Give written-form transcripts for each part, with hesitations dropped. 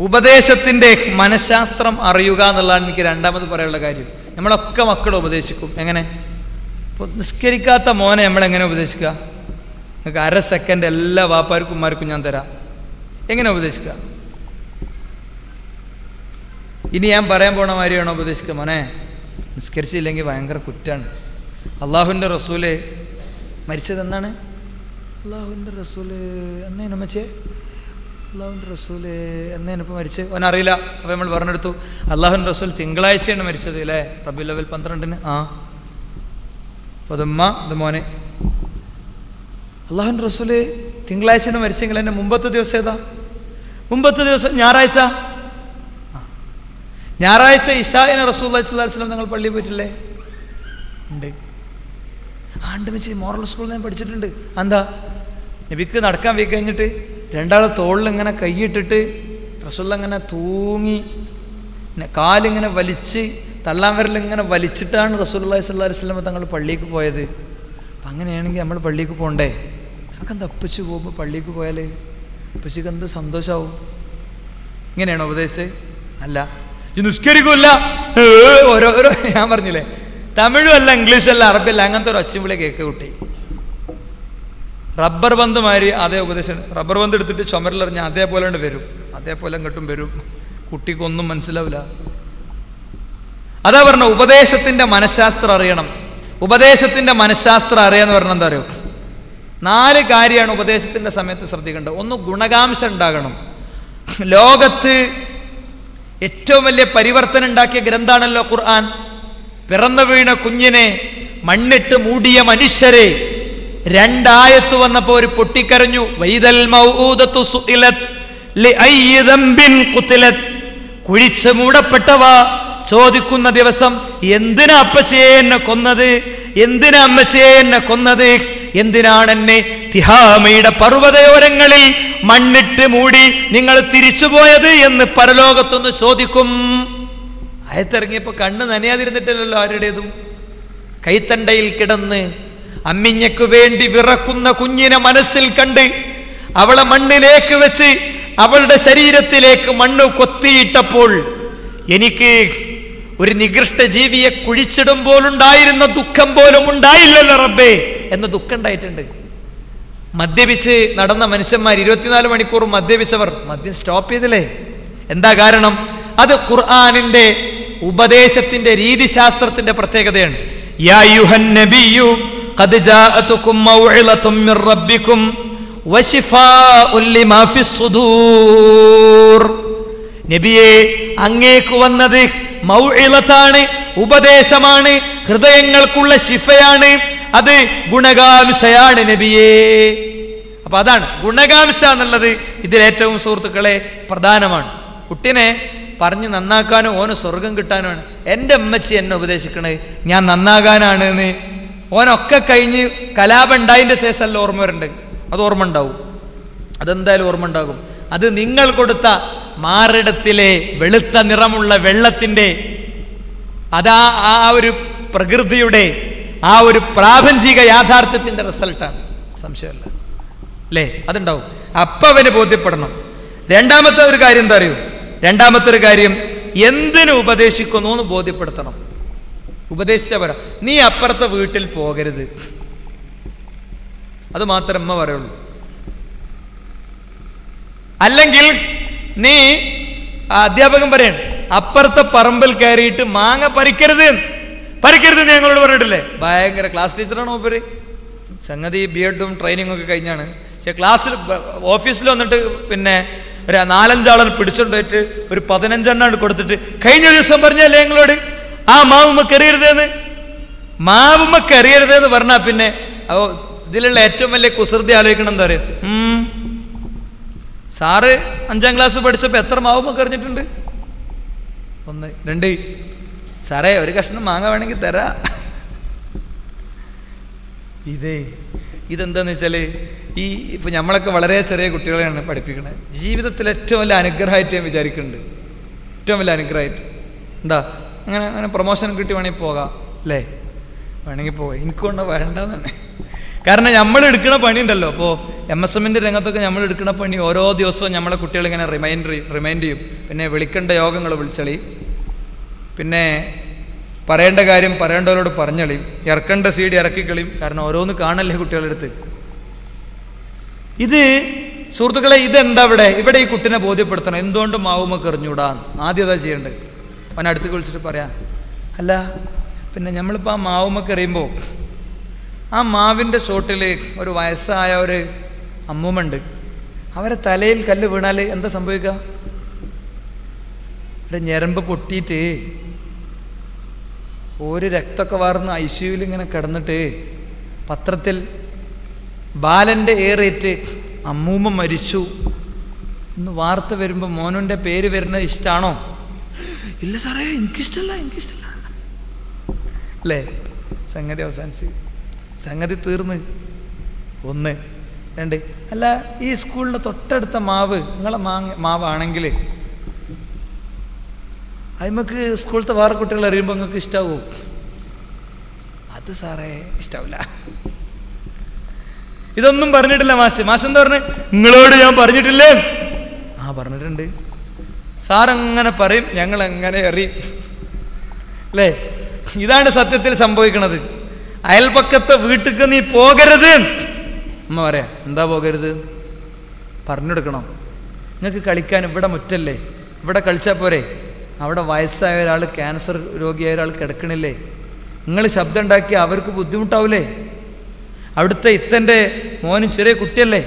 ഉപദേശത്തിൻ്റെ മനഃശാസ്ത്രം അറിയുക എന്നുള്ളതാണ് എനിക്ക് രണ്ടാമത് പറയാനുള്ള കാര്യം. നമ്മളൊക്കെ മക്കളെ ഉപദേശിക്കും. എങ്ങനെ? ഇപ്പോൾ നിസ്കരിക്കാത്ത മോനെ നമ്മളെങ്ങനെ ഉപദേശിക്കുക? നിങ്ങൾക്ക് 1/2 സെക്കൻഡ് എല്ലാ വാപ്പാർക്കും ഉമ്മാർക്കും ഞാൻ തരാം. എങ്ങനെ ഉപദേശിക്കുക? ഇനി ഞാൻ പറയാൻ പോണ മാതിരിയാണോ ഉപദേശിക്കുക? മോനെ നിസ്കരിച്ചില്ലെങ്കിൽ ഭയങ്കര കുറ്റാണ്. അള്ളാഹുവിൻ്റെ റസൂല് മരിച്ചത് എന്നാണ്? അള്ളാഹുവിൻ്റെ റസൂല് എന്നേനു മരിച്ചേ? അള്ളാഹുവിൻ്റെ റസൂല് എന്നേനിപ്പോൾ മരിച്ചത് ഓനറിയില്ല. അപ്പോൾ നമ്മൾ പറഞ്ഞെടുത്തു അള്ളാഹുവിൻ്റെ റസൂൽ തിങ്കളാഴ്ചയാണ് മരിച്ചത് അല്ലേ? റബീഉൽ അവ്വൽ 12-ന്. അപ്പോൾ അതുമ്മ ഇത് മോനെ അള്ളാഹുവിൻ്റെ റസൂല് തിങ്കളാഴ്ചയാണ് മരിച്ചെങ്കിൽ എൻ്റെ മുമ്പത്തെ ദിവസം ഏതാ? മുമ്പത്തെ ദിവസം ഞായറാഴ്ച. ഞായറാഴ്ച ഇശാഇന് റസൂലുള്ളാഹി സ്വല്ലല്ലാഹു അലൈഹി വസല്ലം ഞങ്ങൾ പള്ളിയിൽ പോയിട്ടില്ലേ? ഉണ്ട്. ആണ്ട് വെച്ച് മോറൽ സ്കൂളിൽ ഞാൻ പഠിച്ചിട്ടുണ്ട്. എന്താ? നബിക്ക് നടക്കാൻ പോയി കഴിഞ്ഞിട്ട് രണ്ടാൾ തോളിലിങ്ങനെ കൈയിട്ടിട്ട് റസൂലുള്ളാഹി ഇങ്ങനെ തൂങ്ങി കാലിങ്ങനെ വലിച്ച് തള്ളാൻ വിരലിങ്ങനെ വലിച്ചിട്ടാണ് റസൂലുള്ളാഹി സ്വല്ലല്ലാഹു അലൈഹി വസല്ലം തങ്ങൾ പള്ളിക്ക് പോയത്. അപ്പം അങ്ങനെയാണെങ്കിൽ നമ്മൾ പള്ളിക്ക് പോകണ്ടേ? അതൊക്കെന്താ അപ്പച്ച് പോകുമ്പോൾ പള്ളിക്ക് പോയാൽ അപ്പച്ചിക്ക് എന്ത് സന്തോഷമാവും? ഇങ്ങനെയാണോ ഉപദേശിച്ചത്? അല്ല. ഈ നിസ്കരിക്കില്ല ഓരോരോ ഞാൻ പറഞ്ഞില്ലേ, തമിഴും അല്ല ഇംഗ്ലീഷും അല്ല അറബി അല്ല, അങ്ങനത്തെ ഒരു ഒച്ചവിളി കേക്ക് കുട്ടി. റബ്ബർ ബന്ദ് മാതിരി അതേ ഉപദേശം. റബ്ബർ ബന്ദ് എടുത്തിട്ട് ചുമരിലെറിഞ്ഞ അതേപോലെ വരും, അതേപോലെ ഇങ്ങോട്ടും വരും. കുട്ടിക്കൊന്നും മനസ്സിലാവില്ല. അതാ പറഞ്ഞ ഉപദേശത്തിൻ്റെ മനഃശാസ്ത്രം അറിയണം. ഉപദേശത്തിൻ്റെ മനഃശാസ്ത്രം അറിയാന്ന് പറഞ്ഞാൽ എന്താ അറിയോ? 4 കാര്യമാണ് ഉപദേശത്തിൻ്റെ സമയത്ത് ശ്രദ്ധിക്കേണ്ടത്. ഒന്ന്, ഗുണകാംശം ഉണ്ടാകണം. ലോകത്ത് ഏറ്റവും വലിയ പരിവർത്തനം ഉണ്ടാക്കിയ ഗ്രന്ഥാണല്ലോ ഖുർആൻ. പിറന്നു വീണ കുഞ്ഞിനെ മണ്ണിട്ട് മൂടിയ മനുഷ്യരെ 2 ആയത്ത് വന്നപ്പോൾ ഒരു പൊട്ടിക്കരഞ്ഞു. വൈദൽ മൗഊദത്തു സുഇലത് ലിഅയ്യി ദംബിൻ ഖുതിലത്. കുഴിച്ച് മൂടപ്പെട്ടവ ചോദിക്കുന്ന ദിവസം, എന്തിനാ അപ്പച്ചയെ എന്നെ കൊന്നത്? എന്തിനാ അമ്മച്ചയെ എന്നെ കൊന്നത്? എന്തിനാണ് എന്നെ തിഹാമയുടെ പർവ്വതയോരങ്ങളിൽ മണ്ണിട്ട് മൂടി നിങ്ങൾ തിരിച്ചുപോയത് എന്ന് പരലോകത്തൊന്ന് ചോദിക്കും. ആയത്തിറങ്ങിയപ്പോൾ കണ്ണ് നനയാതിരുന്നിട്ടില്ലല്ലോ ആരുടേതും. കൈത്തണ്ടയിൽ കിടന്ന് അമ്മിഞ്ഞയ്ക്ക് വേണ്ടി വിറക്കുന്ന കുഞ്ഞിനെ മനസ്സിൽ കണ്ട് അവളെ മണ്ണിലേക്ക് വെച്ച് അവളുടെ ശരീരത്തിലേക്ക് മണ്ണ് കൊത്തിയിട്ടപ്പോൾ എനിക്ക് ഒരു നികൃഷ്ട ജീവിയെ കുഴിച്ചിടുമ്പോൾ ഉണ്ടായിരുന്ന ദുഃഖം പോലും ഉണ്ടായില്ലല്ലോ റബ്ബേ എന്ന ദുഃഖം ഉണ്ടായിട്ടുണ്ട്. മദ്യപിച്ച് നടന്ന മനുഷ്യന്മാർ 24 മണിക്കൂർ മദ്യപിച്ചവർ മദ്യം സ്റ്റോപ്പ് ചെയ്തില്ലേ? എന്താ കാരണം? അത് ഖുർആനിന്റെ ഉപദേശത്തിന്റെ രീതിശാസ്ത്രത്തിന്റെ പ്രത്യേകതയാണ്. യാ അയ്യുഹൻ നബിയ്യു ഖദ് ജാഅതുകും മൗഇളതും മിർ റബ്ബികും വശിഫാഉൻ ലിമാ ഫിസ് സുദൂർ. നബിയെ, അങ്ങേക്ക് വന്നത് മൗഇളത്താണ്, ഉപദേശമാണ്, ഹൃദയങ്ങൾക്കുള്ള ശിഫയാണ്, അത് ഗുണകാംശയാണ് നബിയേ. അപ്പൊ അതാണ് ഗുണകാംശ എന്നുള്ളത് ഇതിലേറ്റവും സുഹൃത്തുക്കളെ പ്രധാനമാണ്. കുട്ടിനെ പറഞ്ഞ് നന്നാക്കാനും ഓന് സ്വർഗം കിട്ടാനുമാണ്. എൻ്റെ അമ്മച്ചി എന്നെ ഉപദേശിക്കണേ ഞാൻ നന്നാകാനാണ് എന്ന്. ഓനൊക്കെ കഴിഞ്ഞ് കലാപം ഉണ്ടായതിൻ്റെ ശേഷമല്ല ഓർമ്മ വരണ്ട്. അത് ഓർമ്മ ഉണ്ടാവും, അതെന്തായാലും ഓർമ്മ ഉണ്ടാകും. അത് നിങ്ങൾ കൊടുത്ത മാറിടത്തിലെ വെളുത്ത നിറമുള്ള വെള്ളത്തിൻ്റെ അതാ ആ ഒരു പ്രകൃതിയുടെ ആ ഒരു പ്രാപഞ്ചിക യാഥാർത്ഥ്യത്തിൻ്റെ റിസൾട്ടാണ്, സംശയമല്ല അല്ലേ? അതുണ്ടാവും. അപ്പം അവന് ബോധ്യപ്പെടണം. രണ്ടാമത്തെ ഒരു കാര്യം എന്താ അറിയൂ? രണ്ടാമത്തെ ഒരു കാര്യം, എന്തിനു ഉപദേശിക്കുന്നു എന്ന് ബോധ്യപ്പെടുത്തണം. ഉപദേശിച്ച പറയാം, നീ അപ്പുറത്തെ വീട്ടിൽ പോകരുത്, അത് മാത്രം അമ്മ പറയുള്ളൂ. അല്ലെങ്കിൽ നീ അധ്യാപകൻ പറയണം, അപ്പുറത്തെ പറമ്പിൽ കയറിയിട്ട് മാങ്ങ പറിക്കരുത് പറിക്കരുത് ഞങ്ങളോട് പറഞ്ഞിട്ടില്ലേ? ഭയങ്കര ക്ലാസ് ടീച്ചറാണ് മൂപ്പര്. സംഗതി B.Ed ട്രെയിനിങ്ങും ഒക്കെ കഴിഞ്ഞാണ്. പക്ഷെ ക്ലാസ്സിൽ ഓഫീസിൽ വന്നിട്ട് പിന്നെ ഒരു 4-5 ആളെ പിടിച്ചുകൊണ്ടിട്ട് ഒരു 15 എണ്ണം കൊടുത്തിട്ട് കഴിഞ്ഞ ദിവസം പറഞ്ഞല്ലേ ഞങ്ങളോട് ആ മാവുമ്മക്കറിയരുതെന്ന്. മാവുമ്മക്കറിയരുതെന്ന് പറഞ്ഞാൽ പിന്നെ അപ്പോൾ ഇതിലുള്ള ഏറ്റവും വലിയ കുസൃതി ആലോചിക്കണം. എന്താ പറയുക, സാറ് 5ാം ക്ലാസ് പഠിച്ചപ്പോൾ എത്ര മാവുമ്മക്ക് എറിഞ്ഞിട്ടുണ്ട്? 1 2. സാറേ ഒരു കഷ്ണം മാങ്ങ വേണമെങ്കിൽ തരാ. ഇതെന്താന്ന് വെച്ചാൽ ഈ ഇപ്പം നമ്മളൊക്കെ വളരെ ചെറിയ കുട്ടികളെയാണ് പഠിപ്പിക്കുന്നത്. ജീവിതത്തിൽ ഏറ്റവും വലിയ അനുഗ്രഹമായിട്ട് ഞാൻ വിചാരിക്കുന്നുണ്ട്. ഏറ്റവും വലിയ അനുഗ്രഹമായിട്ട് എന്താ, അങ്ങനെ പ്രൊമോഷൻ കിട്ടി വേണമെങ്കിൽ പോകാം അല്ലേ? വേണമെങ്കിൽ പോകാം. എനിക്കൊണ്ട് വേണ്ടെന്ന് തന്നെ. കാരണം നമ്മൾ എടുക്കുന്ന പണി ഉണ്ടല്ലോ. അപ്പോൾ MSMൻ്റെ രംഗത്തൊക്കെ നമ്മൾ എടുക്കുന്ന പണി ഓരോ ദിവസവും നമ്മളെ കുട്ടികളിങ്ങനെ റിമൈൻഡ് ചെയ്യും. പിന്നെ വിളിക്കേണ്ട യോഗങ്ങൾ വിളിച്ചളി, പിന്നെ പറയേണ്ട കാര്യം പറയേണ്ടവരോട് പറഞ്ഞളിയും, ഇറക്കേണ്ട സീഡ് ഇറക്കിക്കളിയും. കാരണം ഓരോന്ന് കാണല്ലേ കുട്ടികളെടുത്ത്. ഇത് സുഹൃത്തുക്കളെ, ഇതെന്താ ഇവിടെ ഈ കുട്ടിനെ ബോധ്യപ്പെടുത്തണം എന്തുകൊണ്ട് മാവുമൊക്കെ എറിഞ്ഞൂടാ. ആദ്യം അതാ ചെയ്യേണ്ടത്. അവൻ അടുത്ത് വിളിച്ചിട്ട് പറയാം, അല്ല പിന്നെ നമ്മളിപ്പോൾ ആ മാവുമൊക്കെ എറിയുമ്പോൾ ആ മാവിൻ്റെ ചോട്ടിൽ ഒരു വയസ്സായ ഒരു അമ്മൂമ്മയുണ്ട്. അവരെ തലയിൽ കല്ല് വീണാൽ എന്താ സംഭവിക്കുക? ഒരു ഞരമ്പ് പൊട്ടിയിട്ട് ഒരു രക്തമൊക്കെ വാർന്ന് ICUവിൽ ഇങ്ങനെ കിടന്നിട്ട് പത്രത്തിൽ ബാലൻ്റെ ഏറേറ്റ് അമ്മൂമ്മ മരിച്ചു എന്ന് വാർത്ത വരുമ്പോൾ മോനുൻ്റെ പേര് വരുന്നത് ഇഷ്ടമാണോ? ഇല്ല സാറേ, എനിക്കിഷ്ടമല്ല അല്ലേ? സംഗതി അവസാനിച്ച്, സംഗതി തീർന്ന്. 1 2 അല്ല, ഈ സ്കൂളിൻ്റെ തൊട്ടടുത്ത മാവ് നിങ്ങളെ മാവാണെങ്കിൽ അതിമക്ക് സ്കൂളത്തെ വേറെ കുട്ടികൾ അറിയുമ്പോൾ നിങ്ങൾക്ക് ഇഷ്ടാവൂ? അത് സാറേ ഇഷ്ടാവില്ല. ഇതൊന്നും പറഞ്ഞിട്ടില്ല മാഷ് എന്താ പറഞ്ഞത്? നിങ്ങളോട് ഞാൻ പറഞ്ഞിട്ടില്ലേ? പറഞ്ഞിട്ടുണ്ട്. സാറങ്ങനെ പറയും, ഞങ്ങൾ എങ്ങനെ അറിയും അല്ലേ? ഇതാണ് സത്യത്തിൽ സംഭവിക്കണത്. അയൽപക്കത്തെ വീട്ടിക്ക് നീ പോകരുത്. അമ്മ പറയാം, എന്താ പോകരുത്? പറഞ്ഞെടുക്കണം. നിങ്ങൾക്ക് കളിക്കാൻ ഇവിടെ മുറ്റല്ലേ, ഇവിടെ കളിച്ചാൽ പോരെ? അവിടെ വയസ്സായ ഒരാൾ, ക്യാൻസർ രോഗിയായ ഒരാൾ കിടക്കണില്ലേ? നിങ്ങൾ ശബ്ദം ഉണ്ടാക്കി അവർക്ക് ബുദ്ധിമുട്ടാവില്ലേ? അവിടുത്തെ ഇത്തൻ്റെ മോനും ചെറിയ കുട്ടിയല്ലേ,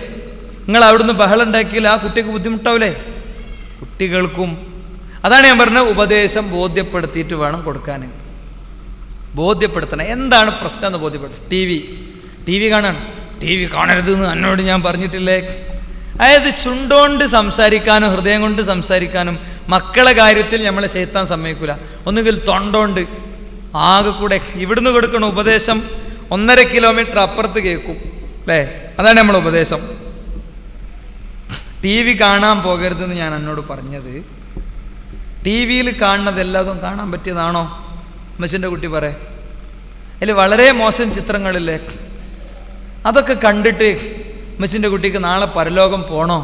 നിങ്ങൾ അവിടുന്ന് ബഹളം ഉണ്ടാക്കിയാൽ ആ കുട്ടിക്ക് ബുദ്ധിമുട്ടാവില്ലേ? കുട്ടികൾക്കും അതാണ് ഞാൻ പറഞ്ഞത്, ഉപദേശം ബോധ്യപ്പെടുത്തിയിട്ട് വേണം കൊടുക്കാൻ. ബോധ്യപ്പെടുത്തണം. എന്താണ് പ്രശ്നം എന്ന് ബോധ്യപ്പെടുത്തും. ടി വി കാണരുത് എന്ന് എന്നോട് ഞാൻ പറഞ്ഞിട്ടില്ലേ? അതായത് ചുണ്ടോണ്ട് സംസാരിക്കാനും ഹൃദയം കൊണ്ട് സംസാരിക്കാനും മക്കളെ കാര്യത്തിൽ നമ്മളെ ശൈത്താൻ സമ്മതിക്കില്ല. ഒന്നുകിൽ തൊണ്ടോണ്ട് ആകെ കൂടെ ഇവിടുന്ന് കൊടുക്കണ ഉപദേശം 1.5 കിലോമീറ്റർ അപ്പുറത്ത് കേൾക്കും അല്ലേ? അതാണ് നമ്മൾ ഉപദേശം. TV കാണാൻ പോകരുതെന്ന് ഞാൻ എന്നോട് പറഞ്ഞത്, TV കാണുന്നത് എല്ലാതും കാണാൻ പറ്റിയതാണോ? അമ്മച്ചിൻ്റെ കുട്ടി പറയേ, അതിൽ വളരെ മോശം ചിത്രങ്ങളില്ലേ, അതൊക്കെ കണ്ടിട്ട് അമ്മച്ചിൻ്റെ കുട്ടിക്ക് നാളെ പരലോകം പോണോ?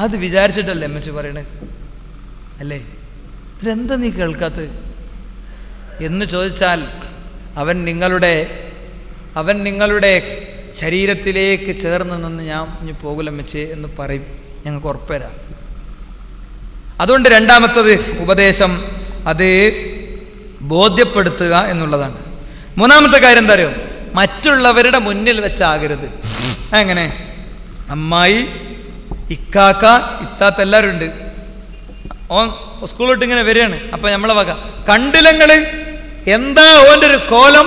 അത് വിചാരിച്ചിട്ടല്ലേ അമ്മച്ചി പറയണേ അല്ലേ? ഇതെന്താ നീ കേൾക്കാത്തത് എന്ന് ചോദിച്ചാൽ അവൻ നിങ്ങളുടെ ശരീരത്തിലേക്ക് ചേർന്ന് നിന്ന് ഞാൻ ഇനി പോകില്ലമ്മച്ചേ എന്ന് പറയും. ഞങ്ങൾക്ക് ഉറപ്പുതരാം. അതുകൊണ്ട് രണ്ടാമത്തത് ഉപദേശം, അത് ബോധ്യപ്പെടുത്തുക എന്നുള്ളതാണ്. 3ാമത്തെ കാര്യം എന്താ അറിയോ? മറ്റുള്ളവരുടെ മുന്നിൽ വെച്ചാകരുത്. എങ്ങനെ? അമ്മായി, ഇക്കാക്ക, ഇത്താത്ത എല്ലാവരും ഉണ്ട്. ഓൻ സ്കൂളിലോട്ട് ഇങ്ങനെ വരികയാണ്. അപ്പം നമ്മളെ വക കണ്ടില്ലങ്ങൾ എന്താ ഓൻ്റെ ഒരു കോലം?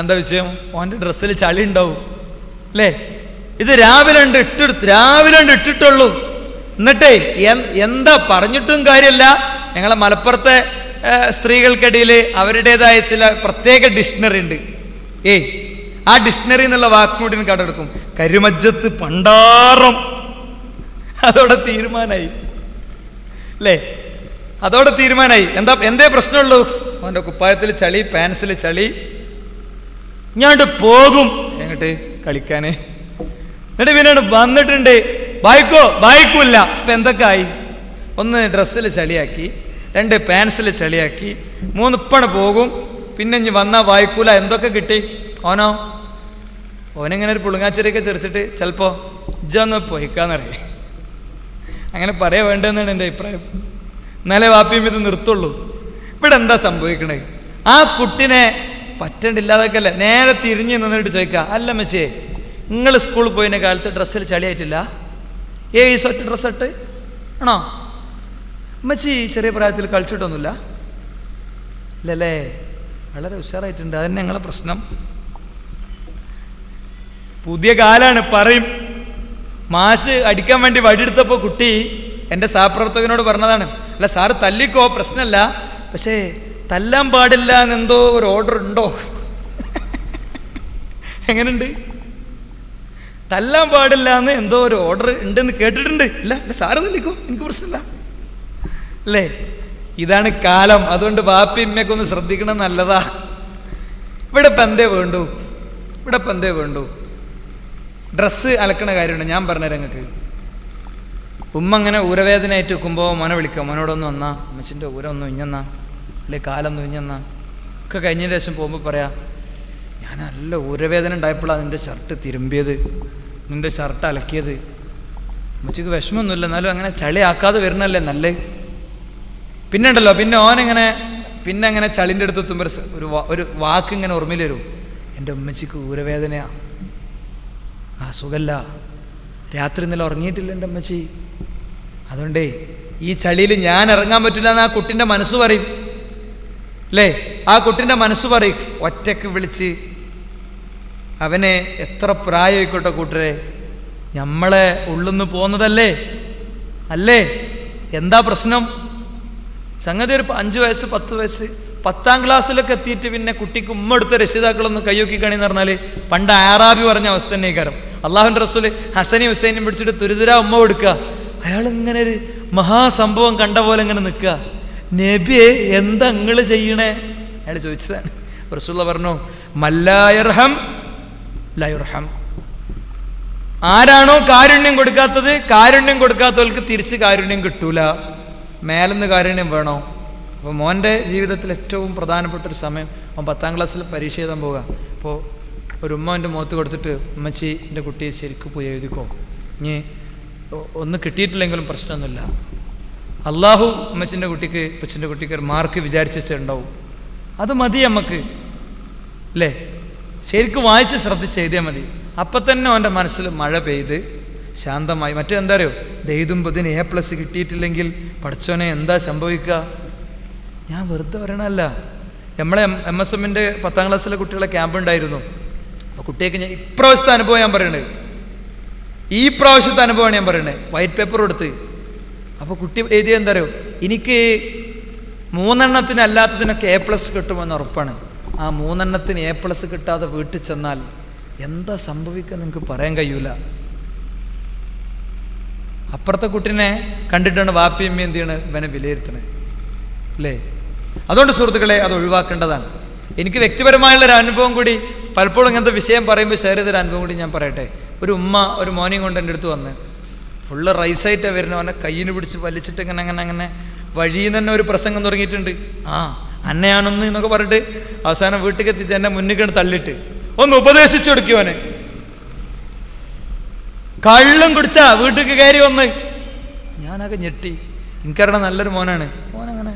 എന്താ വിഷയം? ഓൻ്റെ ഡ്രസ്സിൽ ചളി ഉണ്ടാവും അല്ലേ? ഇത് രാവിലെ ഇട്ടിട്ടുള്ളൂ. എന്നിട്ടേ എന്താ പറഞ്ഞിട്ടും കാര്യമില്ല. ഞങ്ങളെ മലപ്പുറത്തെ സ്ത്രീകൾക്കിടയിൽ അവരുടേതായ ചില പ്രത്യേക ഡിക്ഷണറി ഉണ്ട്. ആ ഡിക്ഷണറി എന്നുള്ള വാക്കിനോട് കടെടുക്കും. കരുമജ്ജത്ത് പണ്ടാറം. അതോടെ തീരുമാനമായി അല്ലേ? എന്തേ പ്രശ്നമുള്ളൂ? അവൻ്റെ കുപ്പായത്തിൽ ചളി, പാൻസിൽ ചളി. ഞാണ്ട് പോകും എങ്ങോട്ട് കളിക്കാന്. എന്നിട്ട് പിന്നെ വന്നിട്ടുണ്ട്, വായിക്കൂല്ല. ഇപ്പം എന്തൊക്കെ ആയി? 1 ഡ്രസ്സിൽ ചളിയാക്കി, 2 പാൻസിൽ ചളിയാക്കി, 3 ഇപ്പണ് പോകും. പിന്നെ ഇനി വന്നാൽ വായിക്കൂല. എന്തൊക്കെ കിട്ടി? ഓനിങ്ങനെ ഒരു പുളുങ്ങാച്ചെറിയൊക്കെ ചെറിച്ചിട്ട് ചിലപ്പോൾ ഇജ്ജൊന്ന് പോയിക്കാന്നറിയാം. അങ്ങനെ പറയാൻ വേണ്ടതെന്നാണ് എൻ്റെ അഭിപ്രായം. എന്നാലേ വാപ്പിയും ഇത് നിർത്തുള്ളൂ. ഇവിടെ എന്താ സംഭവിക്കണേ? ആ കുട്ടിനെ പറ്റണ്ടില്ലാതൊക്കെ അല്ലേ? നേരെ തിരിഞ്ഞ് നിന്നിട്ട് ചോദിക്കുക, അല്ല അമ്മച്ചേ, നിങ്ങൾ സ്കൂളിൽ പോയിന കാലത്ത് ഡ്രസ്സിൽ ചളിയായിട്ടില്ല? 7 സെറ്റ് ഡ്രസ്സ് ഇട്ട് ആണോ? അമ്മച്ചി ചെറിയ പ്രായത്തിൽ കളിച്ചിട്ടൊന്നുമില്ല ഇല്ലല്ലേ? വളരെ ഉഷാറായിട്ടുണ്ട്. അതന്നെ ഞങ്ങളെ പ്രശ്നം. പുതിയ കാലാണ് പറയും. മാഷ് അടിക്കാൻ വേണ്ടി വടിയെടുത്തപ്പോൾ കുട്ടി എൻ്റെ സഹപ്രവർത്തകനോട് പറഞ്ഞതാണ്, അല്ല സാറ് തല്ലിക്കോ, പ്രശ്നമല്ല, പക്ഷേ തല്ലാൻ പാടില്ല എന്നെന്തോ ഒരു ഓർഡർ ഉണ്ടോ? എങ്ങനെയുണ്ട്? തല്ലാൻ പാടില്ല എന്ന് എന്തോ ഒരു ഓർഡർ ഉണ്ടെന്ന് കേട്ടിട്ടുണ്ട്. ഇല്ല സാറ് തല്ലിക്കോ, എനിക്ക് പ്രശ്നമില്ല അല്ലേ? ഇതാണ് കാലം. അതുകൊണ്ട് ബാപ്പി ഇമ്മയൊക്കെ ഒന്ന് ശ്രദ്ധിക്കണം, നല്ലതാ. ഇവിടെ ഇപ്പം എന്തേ വേണ്ടു? ഇവിടെ ഇപ്പം എന്തേ വേണ്ടു? ഡ്രസ്സ് അലക്കണ കാര്യമുണ്ട്, ഞാൻ പറഞ്ഞുതരാം നിങ്ങൾക്ക്. ഉമ്മ അങ്ങനെ ഊരവേദനയായിട്ട് വെക്കുമ്പോൾ മോനെ വിളിക്കാം, മോനോടൊന്ന് വന്നാ, അമ്മച്ചിൻ്റെ ഊര ഒന്ന് ഉഞ്ഞന്നാ, അല്ലെ കാലൊന്ന് ഉഞ്ഞന്നാ ഒക്കെ കഴിഞ്ഞതിന് ശേഷം പോകുമ്പോൾ പറയാം, ഞാൻ നല്ല ഊരവേദന ഉണ്ടായപ്പോഴാണ് നിൻ്റെ ഷർട്ട് തിരുമ്പിയത്, നിൻ്റെ ഷർട്ട് അലക്കിയത്. അമ്മച്ചിക്ക് വിഷമമൊന്നുമില്ല, എന്നാലും അങ്ങനെ ചളി ആക്കാതെ വരണല്ലേ നല്ല. പിന്നെ ഉണ്ടല്ലോ, പിന്നെ ഓനെങ്ങനെ പിന്നെ അങ്ങനെ ചളിൻ്റെ അടുത്ത് എത്തുമ്പോൾ ഒരു വാക്ക് ഇങ്ങനെ ഓർമ്മയിൽ വരും, എൻ്റെ ഉമ്മച്ചിക്ക് ഊരവേദനയാണ്, ആ സുഖല്ല, രാത്രി ഇന്നലെ ഉറങ്ങിയിട്ടില്ല എൻ്റെ അമ്മച്ചി, അതുകൊണ്ടേ ഈ ചളിയിൽ ഞാൻ ഇറങ്ങാൻ പറ്റില്ല എന്ന് ആ കുട്ടിൻ്റെ മനസ്സ് പറയും അല്ലേ? ആ കുട്ടിൻ്റെ മനസ്സ് പറയും. ഒറ്റക്ക് വിളിച്ച് അവനെ എത്ര പ്രായമായിക്കോട്ടെ കൂട്ടരെ, നമ്മളെ ഉള്ളിന്ന് പോകുന്നതല്ലേ അല്ലേ? എന്താ പ്രശ്നം? സംഗതി ഒരു 5 വയസ്സ് 10 വയസ്സ് 10ാം ക്ലാസ്സിലൊക്കെ എത്തിയിട്ട് പിന്നെ കുട്ടിക്ക് ഉമ്മ എടുത്ത രക്ഷിതാക്കളൊന്ന് കയ്യൊക്കി കാണിന്ന് പറഞ്ഞാൽ പണ്ട് ആറാബി പറഞ്ഞ അവസ്ഥ തന്നെ കാരം. അള്ളാഹുവിൻ്റെ റസൂല് ഹസനി ഹുസൈനും പിടിച്ചിട്ട് തുരുതുരാ ഉമ്മ കൊടുക്കുക. അയാൾ ഇങ്ങനെ ഒരു മഹാസംഭവം കണ്ട പോലെ ഇങ്ങനെ നിൽക്കുക. നബിയെ എന്താ നിങ്ങൾ ചെയ്യണേ? അയാൾ ചോദിച്ചതാണ്. റസൂലുള്ള പറഞ്ഞു, മല്ലായർഹം ലയുർഹം. ആരാണോ കാരുണ്യം കൊടുക്കാത്തത്, കാരുണ്യം കൊടുക്കാത്തവർക്ക് തിരിച്ച് കാരുണ്യം കിട്ടൂല, മേലെന്ന് കാരുണ്യം വേണോ? അപ്പോൾ മോൻ്റെ ജീവിതത്തിൽ ഏറ്റവും പ്രധാനപ്പെട്ടൊരു സമയം, അവൻ 10ാം ക്ലാസ്സിൽ പരീക്ഷ എഴുതാൻ പോവുക. അപ്പോൾ ഒരു ഉമ്മ എൻ്റെ മുഖത്ത് കൊടുത്തിട്ട്, ഉമ്മച്ചി എൻ്റെ കുട്ടിയെ ശരിക്കും പോയി എഴുതിക്കോ, ഇനി ഒന്നും കിട്ടിയിട്ടില്ലെങ്കിലും പ്രശ്നമൊന്നുമില്ല, അള്ളാഹു ഉമ്മച്ചിൻ്റെ കുട്ടിക്ക് ഉപ്പച്ചിൻ്റെ കുട്ടിക്ക് ഒരു മാർക്ക് വിചാരിച്ചുണ്ടാവും, അത് മതി നമുക്ക് അല്ലേ? ശരിക്കും വായിച്ച് ശ്രദ്ധിച്ച് എഴുതിയാൽ മതി. അപ്പം തന്നെ അവൻ്റെ മനസ്സിൽ മഴ പെയ്ത് ശാന്തമായി. മറ്റെന്താ അറിയോ, എഴുതുമ്പോൾ A+ കിട്ടിയിട്ടില്ലെങ്കിൽ പഠിച്ചോനെ എന്താ സംഭവിക്കുക? ഞാൻ വെറുതെ പറയണമല്ല. നമ്മളെ MSMൻ്റെ 10ാം ക്ലാസ്സിലെ കുട്ടികളെ ക്യാമ്പ് ഉണ്ടായിരുന്നു. അപ്പോൾ കുട്ടിയൊക്കെ ഞാൻ ഇപ്രാവശ്യത്തെ അനുഭവം ഞാൻ പറയണത്, ഈ പ്രാവശ്യത്തെ അനുഭവമാണ് ഞാൻ പറയണത്. വൈറ്റ് പേപ്പർ കൊടുത്ത് അപ്പോൾ കുട്ടി എഴുതിയ എന്താ അറിയോ, എനിക്ക് 3 എണ്ണത്തിന് അല്ലാത്തതിനൊക്കെ A+ കിട്ടുമെന്ന് ഉറപ്പാണ്. ആ 3 എണ്ണത്തിന് A+ കിട്ടാതെ വീട്ടിൽ ചെന്നാൽ എന്താ സംഭവിക്കുക നിങ്ങൾക്ക് പറയാൻ കഴിയൂല. അപ്പുറത്തെ കുട്ടീനെ കണ്ടിട്ടാണ് വാപ്പിയമ്മ എന്ത് ചെയ്യണത്, ഇവനെ വിലയിരുത്തണത് അല്ലേ? അതുകൊണ്ട് സുഹൃത്തുക്കളെ, അത് ഒഴിവാക്കേണ്ടതാണ്. എനിക്ക് വ്യക്തിപരമായുള്ളൊരു അനുഭവം കൂടി, പലപ്പോഴും ഇങ്ങനത്തെ വിഷയം പറയുമ്പോൾ ഷെയർ ചെയ്തൊരു അനുഭവം കൂടി ഞാൻ പറയട്ടെ. ഒരു ഉമ്മ ഒരു മോനെയും കൊണ്ട് എൻ്റെ അടുത്ത് വന്ന് ഫുള്ള് റൈസായിട്ടാണ് വരുന്നത്. അവനെ കയ്യിന് പിടിച്ച് വലിച്ചിട്ട് അങ്ങനെ വഴിയിൽ നിന്ന് തന്നെ ഒരു പ്രസംഗം തുടങ്ങിയിട്ടുണ്ട്. ആ അന്നയാണെന്ന് എന്നൊക്കെ പറഞ്ഞിട്ട് അവസാനം വീട്ടിൽ എത്തിച്ച് എന്നെ മുന്നിൽ തള്ളിയിട്ട് ഒന്ന് ഉപദേശിച്ചു കൊടുക്കുവനെ. കള്ളും കുടിച്ചാ വീട്ടിൽ കയറി വന്ന് ഞാനൊക്കെ ഞെട്ടി. എനിക്കറിയണം നല്ലൊരു മോനാണ്, മോനങ്ങനെ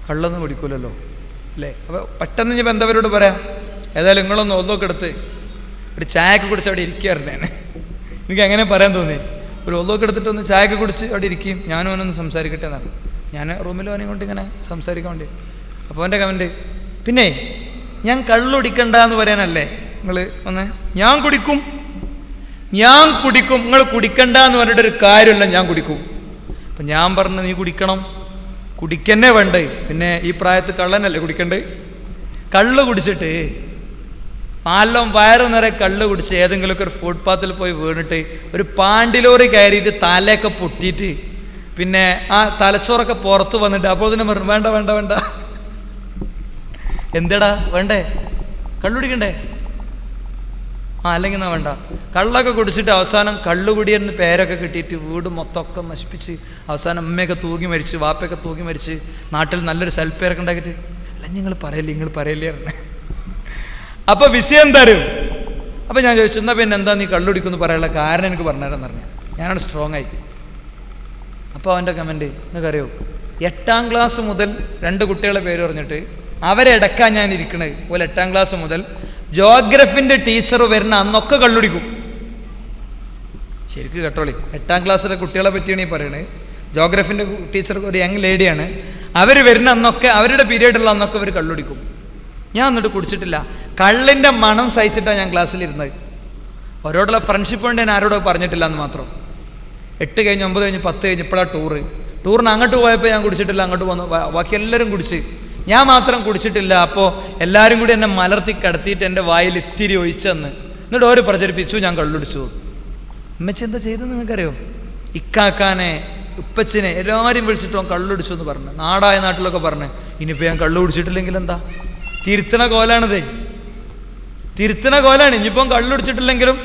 കള്ളൊന്നും കുടിക്കൂലല്ലോ അല്ലേ? അപ്പോൾ പെട്ടെന്ന് ഞാൻ ബന്ധവരോട് പറയാം, ഏതായാലും നിങ്ങളൊന്ന് ഒന്നൊക്കെ എടുത്ത് ഒരു ചായയൊക്കെ കുടിച്ച് അവിടെ ഇരിക്കുകയായിരുന്നു. എനിക്ക് അങ്ങനെ പറയാൻ തോന്നി. ഒരു ഒന്നൊക്കെ എടുത്തിട്ടൊന്ന് ചായയൊക്കെ കുടിച്ച് അവിടെ ഇരിക്കും, ഞാനും അവനൊന്ന് സംസാരിക്കട്ടെ എന്നാണ്. ഞാൻ റൂമിൽ അവനെ കൊണ്ട് ഇങ്ങനെ സംസാരിക്കാൻ വേണ്ടി. അപ്പോൾ അവൻ്റെ കമൻറ്റ്, പിന്നെ ഞാൻ കള്ളുടിക്കണ്ട എന്ന് പറയാനല്ലേ നിങ്ങൾ ഒന്ന്? ഞാൻ കുടിക്കും, നിങ്ങൾ കുടിക്കണ്ട എന്ന് പറഞ്ഞിട്ടൊരു കാര്യമല്ല, ഞാൻ കുടിക്കും. അപ്പം ഞാൻ പറഞ്ഞു, നീ കുടിക്കണം, കുടിക്കന്നെ വേണ്ടേ, പിന്നെ ഈ പ്രായത്തിൽ കള്ളനല്ലേ കുടിക്കണ്ടേ? കള്ള് കുടിച്ചിട്ട് നാലോം വയറ് നിറയെ കള്ള് കുടിച്ച് ഏതെങ്കിലുമൊക്കെ ഒരു ഫുട്പാത്തിൽ പോയി വീണിട്ട് ഒരു പാണ്ടിലോറി കയറിയിട്ട് തലയൊക്കെ പൊട്ടിയിട്ട് പിന്നെ ആ തലച്ചോറൊക്കെ പുറത്ത് വന്നിട്ട് അപ്പോൾ തന്നെ പറഞ്ഞു, വേണ്ട വേണ്ട വേണ്ട. എന്തടാ വേണ്ടേ? കള്ളുടിക്കണ്ടേ? അല്ലെങ്കിൽ എന്നാ വേണ്ട. കള്ളൊക്കെ കുടിച്ചിട്ട് അവസാനം കള്ളുകുടിയെന്ന് പേരൊക്കെ കിട്ടിയിട്ട് വീട് മൊത്തമൊക്കെ നശിപ്പിച്ച് അവസാനം അമ്മയൊക്കെ തൂങ്ങി മരിച്ച്, വാപ്പയൊക്കെ തൂങ്ങി മരിച്ച്, നാട്ടിൽ നല്ലൊരു സൽപ്പേരൊക്കെ ഉണ്ടാക്കിയിട്ട് അല്ല നിങ്ങൾ പറയല്ലേ പറഞ്ഞേ. അപ്പോൾ വിഷയം എന്താ അറിയും? അപ്പോൾ ഞാൻ ചോദിച്ചു, എന്നാൽ പിന്നെ എന്താ നീ കള്ളുടിക്കുമെന്ന് പറയാനുള്ള കാരണം എനിക്ക് പറഞ്ഞുതരാമെന്ന് പറഞ്ഞു. ഞാനാണ് സ്ട്രോങ് ആയി. അപ്പോൾ അവൻ്റെ കമൻറ്റ് നിങ്ങൾക്കറിയോ, 8ാം ക്ലാസ് മുതൽ 2 കുട്ടികളെ പേര് പറഞ്ഞിട്ട് അവരെടക്കാൻ ഞാൻ ഇരിക്കണത് പോലെ 8ാം ക്ലാസ് മുതൽ ജോഗ്രഫിൻ്റെ ടീച്ചർ വരുന്ന അന്നൊക്കെ കള്ളുടിക്കും. ശരിക്കും കേട്ടോളി, 8ാം ക്ലാസ്സിലെ കുട്ടികളെ പറ്റിയാണ് ഈ പറയണത്. ജോഗ്രഫിൻ്റെ ടീച്ചർ ഒരു യങ് ലേഡിയാണ്. അവർ വരുന്ന അന്നൊക്കെ, അവരുടെ പീരീഡുള്ള അന്നൊക്കെ അവർ കള്ളുടിക്കും. ഞാൻ എന്നിട്ട് കുടിച്ചിട്ടില്ല. കള്ളിൻ്റെ മണം സഹിച്ചിട്ടാണ് ഞാൻ ക്ലാസ്സിലിരുന്നത്. അവരോടുള്ള ഫ്രണ്ട്ഷിപ്പ് കൊണ്ട് ഞാൻ ആരോടും പറഞ്ഞിട്ടില്ല എന്ന് മാത്രം. 8 കഴിഞ്ഞ് 9 കഴിഞ്ഞ് 10 കഴിഞ്ഞ് ഇപ്പോഴാണ് ടൂറിന് അങ്ങോട്ട് പോയപ്പോൾ ഞാൻ കുടിച്ചിട്ടില്ല, അങ്ങോട്ട് വന്നു. ബാക്കി എല്ലാവരും കുടിച്ച്, ഞാൻ മാത്രം കുടിച്ചിട്ടില്ല. അപ്പോൾ എല്ലാവരും കൂടി എന്നെ മലർത്തി കിടത്തിയിട്ട് എൻ്റെ വായിൽ ഇത്തിരി ഒഴിച്ചെന്ന് എന്നിട്ട് ഓര് പ്രചരിപ്പിച്ചു ഞാൻ കള്ളുടിച്ചു. അമ്മച്ചി എന്താ ചെയ്തെന്ന് നിങ്ങൾക്കറിയോ? ഇക്കാക്കാനെ ഉപ്പച്ചിനെ എല്ലാവരും വിളിച്ചിട്ടോ കള്ളുടിച്ചു എന്ന് പറഞ്ഞു. നാടായ നാട്ടിലൊക്കെ പറഞ്ഞു, ഇനിയിപ്പോൾ ഞാൻ കള്ളു കുടിച്ചിട്ടില്ലെങ്കിൽ എന്താ? തിരുത്തണ കോലാണിതേ. തിരുത്തണ കോലാണ്. ഇനിയിപ്പം കള്ളുടിച്ചിട്ടില്ലെങ്കിലും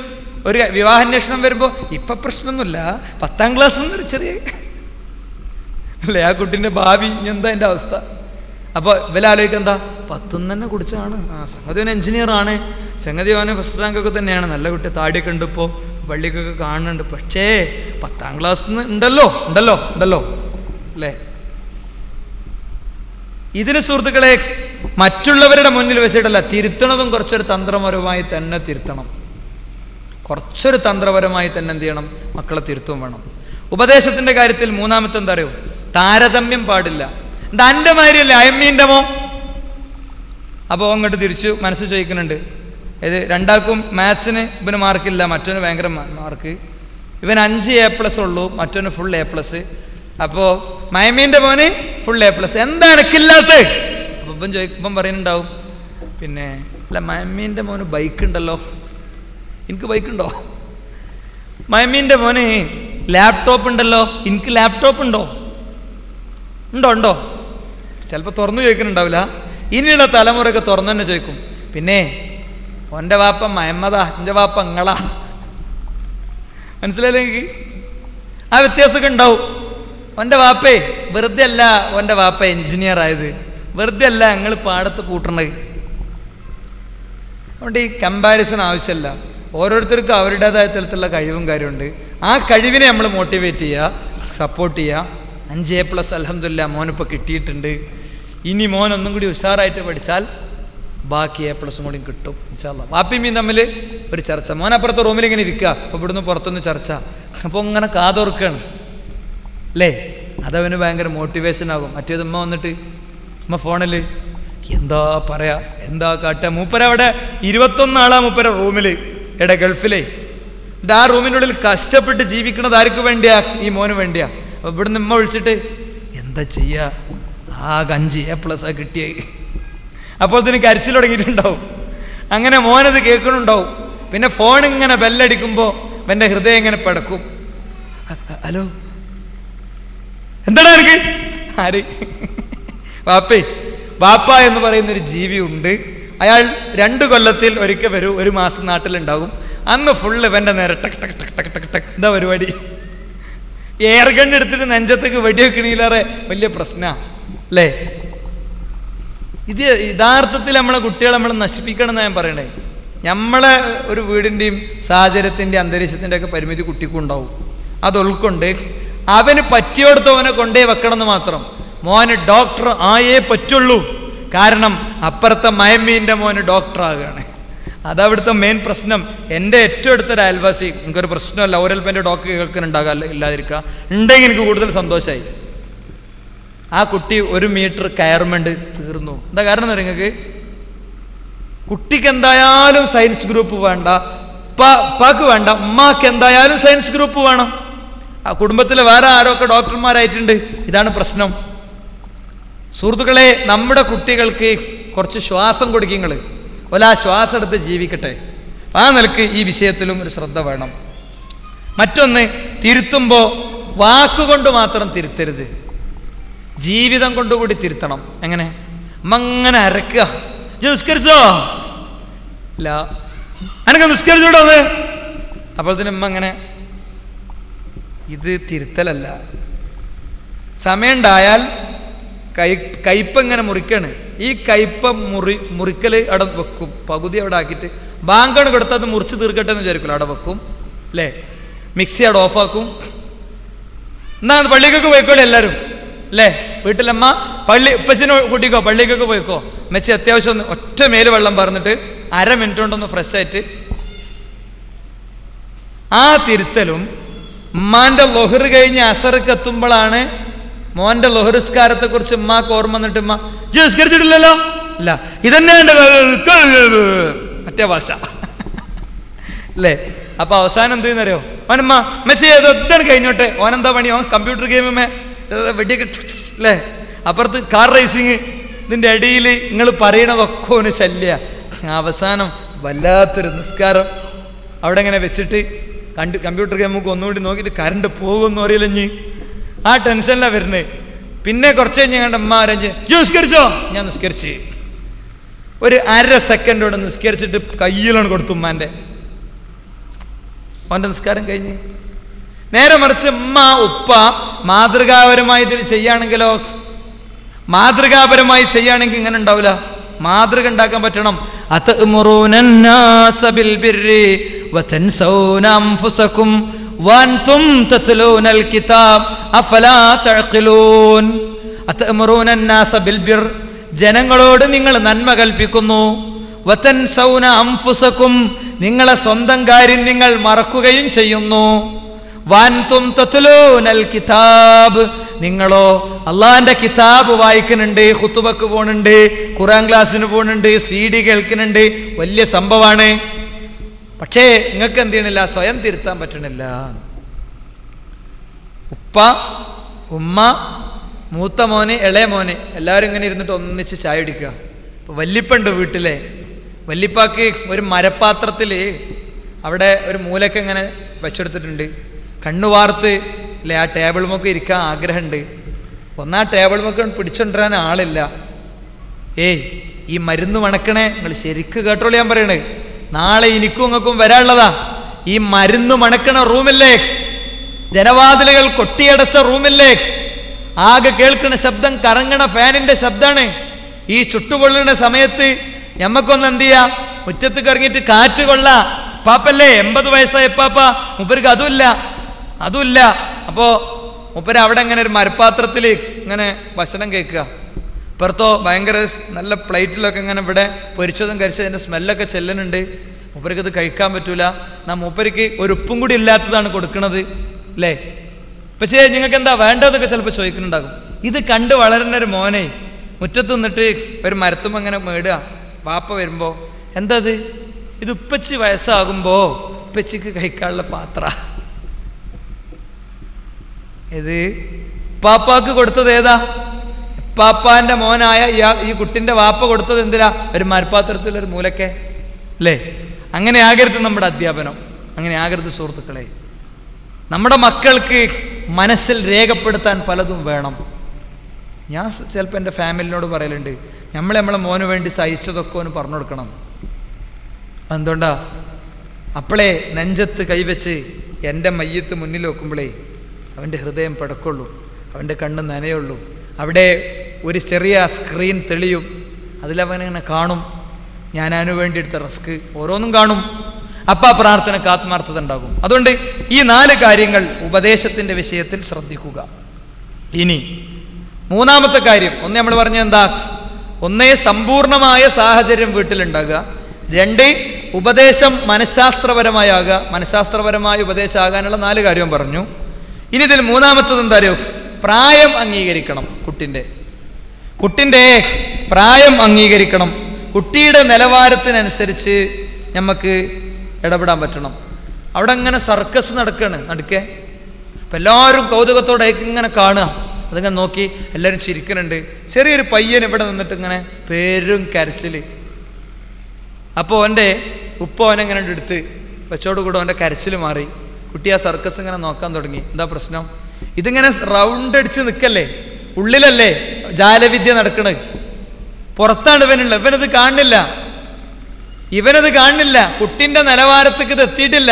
ഒരു വിവാഹാന്വേഷണം വരുമ്പോൾ ഇപ്പം പ്രശ്നമൊന്നുമില്ല, 10ാം ക്ലാസ് എന്നൊരു ചെറിയ അല്ലേ ആ കുട്ടീൻ്റെ ഭാവി എന്താ എൻ്റെ അവസ്ഥ. അപ്പോൾ ഇവലാലോചിക്കുക എന്താ 10 തന്നെ കുടിച്ചാണ്, സംഗതി അവൻ എഞ്ചിനീയറാണ്, സംഗതി അവന് ഫസ്റ്റ് റാങ്കൊക്കെ തന്നെയാണ്, നല്ല കുട്ടി, താടിയൊക്കെ ഉണ്ട്, ഇപ്പോൾ പള്ളിക്കൊക്കെ കാണുന്നുണ്ട്, പക്ഷേ 10ാം ക്ലാസ്സിൽ നിന്ന് ഉണ്ടല്ലോ അല്ലേ. ഇതിന് സുഹൃത്തുക്കളെ മറ്റുള്ളവരുടെ മുന്നിൽ വെച്ചിട്ടല്ല, തിരുത്തണതും കുറച്ചൊരു തന്ത്രപരമായി തന്നെ തിരുത്തണം. കുറച്ചൊരു തന്ത്രപരമായി തന്നെ എന്ത് ചെയ്യണം, മക്കളെ തിരുത്തും വേണം. ഉപദേശത്തിൻ്റെ കാര്യത്തിൽ മൂന്നാമത്തെ എന്താ അറിയോ, താരതമ്യം പാടില്ല. എന്താ എൻ്റെ മാതിരിയല്ലേ അയമ്മീൻ്റെ മോ? അപ്പോൾ അങ്ങോട്ട് തിരിച്ചു മനസ്സ് ചോദിക്കുന്നുണ്ട്, ഇത് രണ്ടാൾക്കും മാത്സിന് ഇവന് മാർക്കില്ല, മറ്റവന് ഭയങ്കര മാർക്ക്, ഇവൻ 5 A+ ഉള്ളൂ, മറ്റവന് ഫുൾ A+. അപ്പോൾ മയമീൻ്റെ മോന് ഫുൾ A+. എന്താണ് കില്ലാത്തത്? അപ്പം ഇപ്പം പറയുന്നുണ്ടാവും, പിന്നെ അല്ല മയമീൻ്റെ മോന് ബൈക്ക് ഉണ്ടല്ലോ, എനിക്ക് ബൈക്കുണ്ടോ? മയമീൻ്റെ മോന് ലാപ്ടോപ്പ് ഉണ്ടല്ലോ, എനിക്ക് ലാപ്ടോപ്പ് ഉണ്ടോ? ചിലപ്പോൾ തുറന്നു ചോദിക്കുന്നുണ്ടാവില്ല. ഇനിയുള്ള തലമുറയൊക്കെ തുറന്നു തന്നെ ചോദിക്കും, പിന്നെ ഓൻ്റെ വാപ്പ മയമ്മതാ, എൻ്റെ വാപ്പ ഇങ്ങളാ. മനസ്സിലായില്ലേ എനിക്ക്? ആ വ്യത്യാസമൊക്കെ ഉണ്ടാവും. ഓൻ്റെ വാപ്പേ വെറുതെ അല്ല ഓൻ്റെ വാപ്പ എഞ്ചിനീയർ ആയത്, വെറുതെ അല്ല ഞങ്ങൾ പാടത്ത് കൂട്ടണത്. അതുകൊണ്ട് ഈ കമ്പാരിസൺ ആവശ്യമില്ല. ഓരോരുത്തർക്കും അവരുടേതായ തരത്തിലുള്ള കഴിവും കാര്യമുണ്ട്. ആ കഴിവിനെ നമ്മൾ മോട്ടിവേറ്റ് ചെയ്യുക, സപ്പോർട്ട് ചെയ്യുക. 5 A+ അൽഹംദുലില്ലാ മോനിപ്പോൾ കിട്ടിയിട്ടുണ്ട്. ഇനി മോൻ ഒന്നും കൂടി ഉഷാറായിട്ട് പഠിച്ചാൽ ബാക്കി A+ കൂടി കിട്ടും ഇൻഷാ അല്ലാഹ്. വാപ്പിമ്മയും തമ്മിൽ ഒരു ചർച്ച, മോനപ്പുറത്തെ റൂമിൽ ഇങ്ങനെ ഇരിക്കുക, അപ്പോൾ ഇവിടുന്ന് പുറത്തുനിന്ന് ചർച്ച, അപ്പോൾ ഇങ്ങനെ കാതോർക്കുകയാണ് അല്ലേ. അതവന് ഭയങ്കര മോട്ടിവേഷൻ ആകും. മറ്റേത് ഉമ്മ വന്നിട്ട് ഉമ്മ ഫോണിൽ എന്താ പറയാ, എന്താ കാട്ടുക. മൂപ്പര അവിടെ 21 ആളാ മൂപ്പര റൂമിൽ, എടെ ഗൾഫിലേ. ആ റൂമിനുള്ളിൽ കഷ്ടപ്പെട്ട് ജീവിക്കണത് ആർക്ക് വേണ്ടിയാ? ഈ മോന് വേണ്ടിയാ. അപ്പോൾ ഇവിടുന്ന് ഉമ്മ വിളിച്ചിട്ട് എന്താ ചെയ്യുക, ആകെ 5 A+ കിട്ടിയത്. അപ്പോൾ തന്നെ കരച്ചിൽ തുടങ്ങിയിട്ടുണ്ടാവും. അങ്ങനെ മോനത് കേൾക്കണുണ്ടാവും. പിന്നെ ഫോൺ ഇങ്ങനെ ബെല്ലടിക്കുമ്പോൾ എൻ്റെ ഹൃദയം ഇങ്ങനെ പിടക്കും. ഹലോ, എന്താടാ എനിക്ക്? ആര്? വാപ്പേ. വാപ്പ എന്ന് പറയുന്നൊരു ജീവിയുണ്ട്. അയാൾ 2 കൊല്ലത്തിൽ ഒരിക്കൽ വരും, 1 മാസം നാട്ടിലുണ്ടാകും. അന്ന് ഫുള്ള് ഇവൻ്റെ നേരെ ടക്ക് ടക്ക് ടക്ക് ടക്ക് ടക്ക് ടക്ക് എന്താ പരിപാടി? എയർ ഗൺ എടുത്തിട്ട് നെഞ്ചത്തേക്ക് വെടിവെക്കണീലേറെ വലിയ പ്രശ്നമാണ് അല്ലേ. ഇത് യഥാർത്ഥത്തിൽ നമ്മളെ കുട്ടികളെ നമ്മൾ നശിപ്പിക്കണം എന്നാണ് ഞാൻ പറയണേ. നമ്മളെ ഒരു വീടിൻ്റെയും സാഹചര്യത്തിൻ്റെ അന്തരീക്ഷത്തിൻ്റെ ഒക്കെ പരിമിതി കുട്ടിക്കും ഉണ്ടാവും. അത് ഉൾക്കൊണ്ട് അവന് പറ്റിയോടത്തവനെ കൊണ്ടേ വെക്കണം എന്ന് മാത്രം. മോന് ഡോക്ടർ ആയേ പറ്റുള്ളൂ. കാരണം അപ്പുറത്തെ മയമ്മീൻ്റെ മോന് ഡോക്ടറാകുകയാണ്. അതവിടുത്തെ മെയിൻ പ്രശ്നം. എൻ്റെ ഏറ്റവും അടുത്തൊരു അയൽവാസി, എനിക്കൊരു പ്രശ്നമല്ല, ഓരൽപ്പൻ്റെ ഡോക്ടർ കേൾക്കുന്നുണ്ടാകാം, ഇല്ലാതിരിക്കുക, ഉണ്ടെങ്കിൽ എനിക്ക് കൂടുതൽ സന്തോഷമായി. ആ കുട്ടി 1 മീറ്റർ കയറുമ്പോണ്ട് തീർന്നു. എന്താ കാരണം എന്ന് നിങ്ങൾക്ക്? കുട്ടിക്ക് എന്തായാലും സയൻസ് ഗ്രൂപ്പ് വേണ്ട, ഉപ്പാക്ക് വേണ്ട, ഉമ്മാക്ക് എന്തായാലും സയൻസ് ഗ്രൂപ്പ് വേണം. ആ കുടുംബത്തിൽ വേറെ ആരൊക്കെ ഡോക്ടർമാരായിട്ടുണ്ട്. ഇതാണ് പ്രശ്നം. സുഹൃത്തുക്കളെ, നമ്മുടെ കുട്ടികൾക്ക് കുറച്ച് ശ്വാസം കൊടുക്കുക. ആ ശ്വാസം എടുത്ത് ജീവിക്കട്ടെ. ആ നിലക്ക് ഈ വിഷയത്തിലും ഒരു ശ്രദ്ധ വേണം. മറ്റൊന്ന്, തിരുത്തുമ്പോൾ വാക്കുകൊണ്ട് മാത്രം തിരുത്തരുത്, ജീവിതം കൊണ്ടുകൂടി തിരുത്തണം. എങ്ങനെ? അങ്ങനെ അരക്കുക, നിസ്കരിച്ചോ? ഇല്ല, അനക്ക് നിസ്കരിച്ചോടോ അത്. അപ്പോൾ തന്നെ ഉമ്മ അങ്ങനെ. ഇത് തിരുത്തലല്ല. സമയമുണ്ടായാൽ കയ്പ ഇങ്ങനെ മുറിക്കാണ്. ഈ കയ്പ മുറിക്കൽ അവിടെ വെക്കും, പകുതി അവിടെ ആക്കിയിട്ട് ബാങ്കാണ് കൊടുത്താൽ അത് മുറിച്ച് തീർക്കട്ടെ എന്ന് വിചാരിക്കില്ല, അവിടെ വെക്കും അല്ലേ. മിക്സി അവിടെ ഓഫാക്കും. എന്നാ പള്ളിക്കൊക്കെ പോയിക്കോളെ എല്ലാവരും അല്ലേ. വീട്ടിലമ്മ ഉപ്പച്ചിനെ കൂട്ടിക്കോ, പള്ളിക്കൊക്കെ പോയിക്കോ. മെച്ചി അത്യാവശ്യം ഒന്ന് ഒറ്റ മേല് വെള്ളം പറഞ്ഞിട്ട് 1/2 മിനിറ്റ് കൊണ്ടൊന്ന് ഫ്രഷ് ആയിട്ട്. ആ തിരുത്തലും ഉമ്മാന്റെ ലൊഹർ കഴിഞ്ഞ് അസർക്ക് എത്തുമ്പോഴാണ് മോന്റെ ലൊഹറിസ്കാരത്തെ കുറിച്ച് ഉമ്മാക്ക് ഓർമ്മ വന്നിട്ട്, ഉമ്മ നിസ്കരിച്ചിട്ടില്ലല്ലോ, ഇല്ല, ഇതന്നെ മറ്റേ ഭാഷ അല്ലേ. അപ്പൊ അവസാനം എന്ത് ചെയ്യുന്നറിയോ? ഓനമ്മ മെസ്സേജ് ഇതാണ് കഴിഞ്ഞോട്ടെ. ഓനെന്താ പണി? ഓൻ കമ്പ്യൂട്ടർ ഗെയിമേ വെടിയൊക്കെ അല്ലേ. അപ്പുറത്ത് കാർ റേസിങ്. ഇതിൻ്റെ ഇടയിൽ നിങ്ങൾ പറയണതൊക്കെ ഒന്ന് ശല്യ. അവസാനം വല്ലാത്തൊരു നിസ്കാരം അവിടെ ഇങ്ങനെ വെച്ചിട്ട് കമ്പ്യൂട്ടർ ഗെയിമൊക്കെ ഒന്നുകൂടി നോക്കിയിട്ട് കറണ്ട് പോകുമെന്ന് അറിയില്ലഞ്ഞ് ആ ടെൻഷനിലാണ് വരുന്നത്. പിന്നെ കുറച്ച് കഴിഞ്ഞ് ഞങ്ങളുടെ അമ്മ ആരഞ്ഞ് നിസ്കരിച്ചോ? ഞാൻ നിസ്കരിച്ച്. ഒരു 1/2 സെക്കൻഡോടെ നിസ്കരിച്ചിട്ട് കയ്യിലാണ് കൊടുത്തു ഉമ്മാൻ്റെ. അവൻ്റെ നിസ്കാരം കഴിഞ്ഞ്. നേരെ മറിച്ച് ഉമ്മ ഉപ്പ മാതൃകാപരമായി ഇതിൽ ചെയ്യുകയാണെങ്കിലോ, മാതൃകാപരമായി ചെയ്യുകയാണെങ്കിൽ ഇങ്ങനെ ഉണ്ടാവില്ല. മാതൃക ഉണ്ടാക്കാൻ പറ്റണം. അതഅ്മുറൂനന്നാസ ബിൽ ബിർരി വതൻസൗന അൻഫുസകും വഅൻതും തത്ലൂനൽ കിതാബ് അഫലാ തഅഖിലൂൻ. അതഅ്മുറൂനന്നാസ ബിൽ ബിർ, ജനങ്ങളോട് നിങ്ങൾ നന്മ കൽപ്പിക്കുന്നു. വതൻസൗന അൻഫുസകും, നിങ്ങളെ സ്വന്തം കാര്യം നിങ്ങൾ മറക്കുകയും ചെയ്യുന്നു. വഅൻതും തത്ലൂനൽ കിതാബ്, നിങ്ങളോ അള്ളാഹിന്റെ കിതാബ് വായിക്കുന്നുണ്ട്, ഖുതുബക്ക് പോകുന്നുണ്ട്, ഖുർആൻ ക്ലാസ്സിന് പോകുന്നുണ്ട്, CD കേൾക്കുന്നുണ്ട്. വലിയ സംഭവമാണ്. പക്ഷേ നിങ്ങൾക്ക് എന്ത് ചെയ്യണില്ല? സ്വയം തിരുത്താൻ പറ്റണില്ല. ഉപ്പ ഉമ്മ മൂത്ത മോന് ഇളയ മോന് എല്ലാവരും ഇങ്ങനെ ഇരുന്നിട്ട് ഒന്നിച്ച് ചായ കുടിക്കുക. ഇപ്പോൾ വല്ലിപ്പുണ്ട് വീട്ടിലെ. വല്ലിപ്പാക്ക് ഒരു മരപ്പാത്രത്തിൽ അവിടെ ഒരു മൂലക്ക ഇങ്ങനെ വെച്ചെടുത്തിട്ടുണ്ട്. കണ്ണുവാർത്ത് അല്ലേ ആ ടേബിൾ മുക്ക് ഇരിക്കാൻ ആഗ്രഹമുണ്ട്. ഒന്നാ ടേബിൾ മുക്ക് പിടിച്ചോണ്ടിരാൻ ആളില്ല. ഈ മരുന്ന് മണക്കണേ, നിങ്ങൾ ശരിക്ക് കേട്ടോളൂ ഞാൻ പറയണേ, നാളെ എനിക്കും നിങ്ങൾക്കും വരാനുള്ളതാ. ഈ മരുന്ന് മണക്കണ റൂമില്ലേ, ജനവാതിലുകൾ കൊട്ടിയടച്ച റൂമില്ലേ, ആകെ കേൾക്കുന്ന ശബ്ദം കറങ്ങണ ഫാനിന്റെ ശബ്ദമാണ്. ഈ ചുട്ടുകൊള്ളുന്ന സമയത്ത് ഞമ്മക്കൊന്ന് എന്ത് ചെയ്യാ, മുറ്റത്ത് ഇറങ്ങിയിട്ട് കാറ്റ് കൊള്ളാ. പാപ്പല്ലേ, 80 വയസ്സായ പാപ്പ, മൂപ്പർക്ക് അതുമില്ല. അപ്പോ മൂപ്പര് അവിടെ ഇങ്ങനെ ഒരു മരപ്പാത്രത്തിൽ ഇങ്ങനെ ഭക്ഷണം കഴിക്കുക. ഇപ്പുറത്തോ ഭയങ്കര നല്ല പ്ലേറ്റിലൊക്കെ ഇങ്ങനെ ഇവിടെ പൊരിച്ചതും കരിച്ചതിൻ്റെ സ്മെല്ലൊക്കെ ചെല്ലുന്നുണ്ട്. മൂപ്പർക്ക് ഇത് കഴിക്കാൻ പറ്റൂല. എന്നാ മൂപ്പർക്ക് ഒരു ഉപ്പും കൂടി ഇല്ലാത്തതാണ് കൊടുക്കണത് അല്ലേ. പക്ഷേ നിങ്ങൾക്ക് എന്താ വേണ്ടതൊക്കെ ചിലപ്പോൾ ചോദിക്കുന്നുണ്ടാകും. ഇത് കണ്ട് വളരുന്ന ഒരു മോനെ മുറ്റത്ത് നിന്നിട്ട് ഒരു മരത്തും അങ്ങനെ മേടുക. പാപ്പ വരുമ്പോൾ എന്താ ഇത് ഉപ്പച്ചി വയസ്സാകുമ്പോൾ ഉപ്പച്ചിക്ക് കഴിക്കാനുള്ള പാത്ര. ഇത് പാപ്പാക്ക് കൊടുത്തത് ഏതാ? പാപ്പാന്റെ മോനായ ഈ കുട്ടിന്റെ വാപ്പ കൊടുത്തത് എന്തിനാ? ഒരു മരപ്പാത്രത്തിലൊരു മൂലക്കെ അല്ലേ. അങ്ങനെ ആകരുത് നമ്മുടെ അധ്യാപനം, അങ്ങനെ ആകരുത് സുഹൃത്തുക്കളെ. നമ്മുടെ മക്കൾക്ക് മനസ്സിൽ രേഖപ്പെടുത്താൻ പലതും വേണം. ഞാൻ ചിലപ്പോൾ എൻ്റെ ഫാമിലിനോട് പറയലുണ്ട്, നമ്മളെ മോന് വേണ്ടി സഹിച്ചതൊക്കെ ഒന്ന് പറഞ്ഞു കൊടുക്കണം. എന്തുകൊണ്ടാ? അപ്പോളേ നെഞ്ചത്ത് കൈവച്ച് എൻ്റെ മയ്യത്ത് മുന്നിൽ വെക്കുമ്പോഴേ അവൻ്റെ ഹൃദയം പിടക്കുള്ളൂ, അവൻ്റെ കണ്ണ് നനയുള്ളൂ. അവിടെ ഒരു ചെറിയ സ്ക്രീൻ തെളിയും, അതിലവനിങ്ങനെ കാണും ഞാൻ അതിനു വേണ്ടി എടുത്ത റിസ്ക്, ഓരോന്നും കാണും. അപ്പം ആ പ്രാർത്ഥനക്ക് ആത്മാർത്ഥത ഉണ്ടാകും. അതുകൊണ്ട് ഈ 4 കാര്യങ്ങൾ ഉപദേശത്തിൻ്റെ വിഷയത്തിൽ ശ്രദ്ധിക്കുക. ഇനി മൂന്നാമത്തെ കാര്യം, ഒന്ന് നമ്മൾ പറഞ്ഞ എന്താ? ഒന്നേ സമ്പൂർണമായ സാഹചര്യം വീട്ടിലുണ്ടാകുക, 2 ഉപദേശം മനഃശാസ്ത്രപരമായാകുക, മനഃശാസ്ത്രപരമായ ഉപദേശം ആകാനുള്ള 4 കാര്യവും പറഞ്ഞു. ഇനി ഇതിൽ മൂന്നാമത്തത് എന്താ അറിയോ? പ്രായം അംഗീകരിക്കണം. കുട്ടിൻ്റെ പ്രായം അംഗീകരിക്കണം. കുട്ടിയുടെ നിലവാരത്തിനനുസരിച്ച് നമുക്ക് ഇടപെടാൻ പറ്റണം. അവിടെ അങ്ങനെ സർക്കസ് നടക്കേ. അപ്പം എല്ലാവരും കൗതുകത്തോടെ ഇങ്ങനെ കാണുക, അതിങ്ങനെ നോക്കി എല്ലാവരും ചിരിക്കുന്നുണ്ട്. ചെറിയൊരു പയ്യൻ ഇവിടെ നിന്നിട്ട് ഇങ്ങനെ പേരും കരച്ചിൽ. അപ്പോൾ അവൻ്റെ ഉപ്പ അവനെങ്ങനെ എടുത്ത് വെച്ചോടുകൂടെ അവൻ്റെ കരച്ചിൽ മാറി. കുട്ടി ആ സർക്കസ് ഇങ്ങനെ നോക്കാൻ തുടങ്ങി. എന്താ പ്രശ്നം? ഇതിങ്ങനെ റൗണ്ട് അടിച്ച് നിൽക്കല്ലേ, ഉള്ളിലല്ലേ ജാലവിദ്യ നടക്കണത്, പുറത്താണ് ഇവനുള്ളത്. ഇവനത് കാണില്ല. കുട്ടിൻ്റെ നിലവാരത്തേക്ക് ഇത് എത്തിയിട്ടില്ല.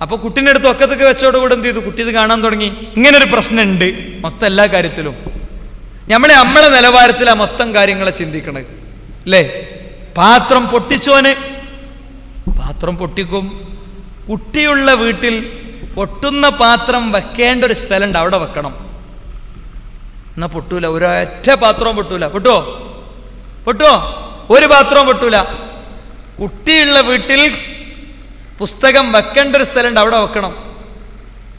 അപ്പോൾ കുട്ടീൻ്റെ അടുത്ത് ഒക്കത്തൊക്കെ വെച്ചോടുകൂടെ എന്ത് ചെയ്തു? കുട്ടി ഇത് കാണാൻ തുടങ്ങി. ഇങ്ങനൊരു പ്രശ്നമുണ്ട് മൊത്തം എല്ലാ കാര്യത്തിലും. നമ്മളെ നിലവാരത്തിലാണ് മൊത്തം കാര്യങ്ങളെ ചിന്തിക്കണത് അല്ലേ. പാത്രം പൊട്ടിച്ചോന് പാത്രം പൊട്ടിക്കും. കുട്ടിയുള്ള വീട്ടിൽ പൊട്ടുന്ന പാത്രം വെക്കേണ്ട ഒരു സ്ഥലമുണ്ട്, അവിടെ വെക്കണം. എന്നാ പൊട്ടൂല, ഒരൊറ്റ പാത്രവും പൊട്ടൂല. പൊട്ടുവോ? ഒരു പാത്രവും പൊട്ടൂല. കുട്ടിയുള്ള വീട്ടിൽ പുസ്തകം വെക്കേണ്ട ഒരു സ്ഥലമുണ്ട്, അവിടെ വെക്കണം.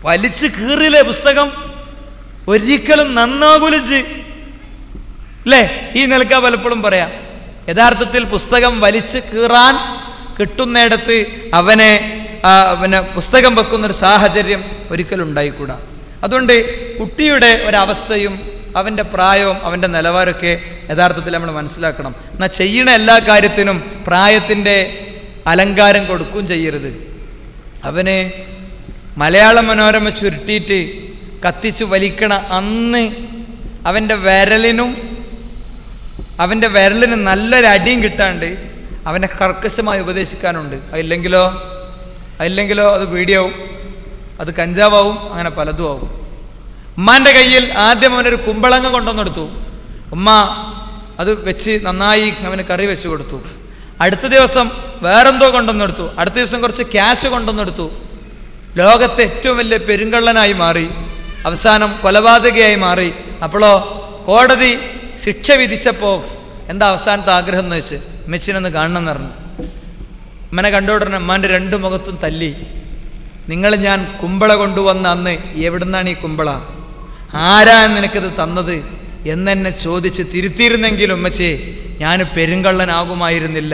വലിച്ചു കീറില്ലേ പുസ്തകം? ഒരിക്കലും നന്നാകുലിച്ച് അല്ലേ. ഈ നിലക്കാ പലപ്പോഴും പറയാം. യഥാർത്ഥത്തിൽ പുസ്തകം വലിച്ചു കീറാൻ കിട്ടുന്നിടത്ത് അവനെ പുസ്തകം വെക്കുന്നൊരു സാഹചര്യം ഒരിക്കലും ഉണ്ടായിക്കൂടാ. അതുകൊണ്ട് കുട്ടിയുടെ ഒരവസ്ഥയും അവൻ്റെ പ്രായവും അവൻ്റെ നിലവാരമൊക്കെ യഥാർത്ഥത്തിൽ നമ്മൾ മനസ്സിലാക്കണം. എന്നാൽ ചെയ്യണ എല്ലാ കാര്യത്തിനും പ്രായത്തിൻ്റെ അലങ്കാരം കൊടുക്കുകയും ചെയ്യരുത്. അവന് മലയാള മനോരമ ചുരുട്ടിയിട്ട് കത്തിച്ചു വലിക്കണ അന്ന് അവൻ്റെ വിരലിനും അവൻ്റെ വിരലിന് നല്ലൊരു അടിയും കിട്ടാണ്ട് അവനെ കർക്കശമായി ഉപദേശിക്കാനുണ്ട്. അതില്ലെങ്കിലോ അത് വീഡിയോവും, അത് കഞ്ചാവാവും, അങ്ങനെ പലതും ആവും. ഉമ്മാൻ്റെ കയ്യിൽ ആദ്യം അവനൊരു കുമ്പളങ്ങ കൊണ്ടുവന്നെടുത്തു. ഉമ്മ അത് വെച്ച് നന്നായി അവന് കറി വെച്ച് കൊടുത്തു. അടുത്ത ദിവസം വേറെന്തോ കൊണ്ടുവന്നെടുത്തു. അടുത്ത ദിവസം കുറച്ച് ക്യാഷ് കൊണ്ടുവന്നെടുത്തു. ലോകത്തെ ഏറ്റവും വലിയ പെരുങ്കള്ളനായി മാറി. അവസാനം കൊലപാതകയായി മാറി. അപ്പോഴോ കോടതി ശിക്ഷ വിധിച്ചപ്പോൾ എന്താ അവസാനത്തെ ആഗ്രഹം എന്ന് വെച്ച് മെച്ചിനൊന്ന് കാണണം എന്ന് പറഞ്ഞു. അമ്മനെ കണ്ടോടനെ അമ്മാൻ്റെ രണ്ട് മുഖത്തും തല്ലി. നിങ്ങൾ ഞാൻ കുമ്പള കൊണ്ടുവന്ന അന്ന് എവിടുന്നാണ് ഈ കുമ്പള, ആരാ നിനക്കത് തന്നത് എന്നെന്നെ ചോദിച്ച് തിരുത്തിയിരുന്നെങ്കിലും ഉമ്മച്ചേ ഞാൻ പെരുങ്കള്ളനാകുമായിരുന്നില്ല.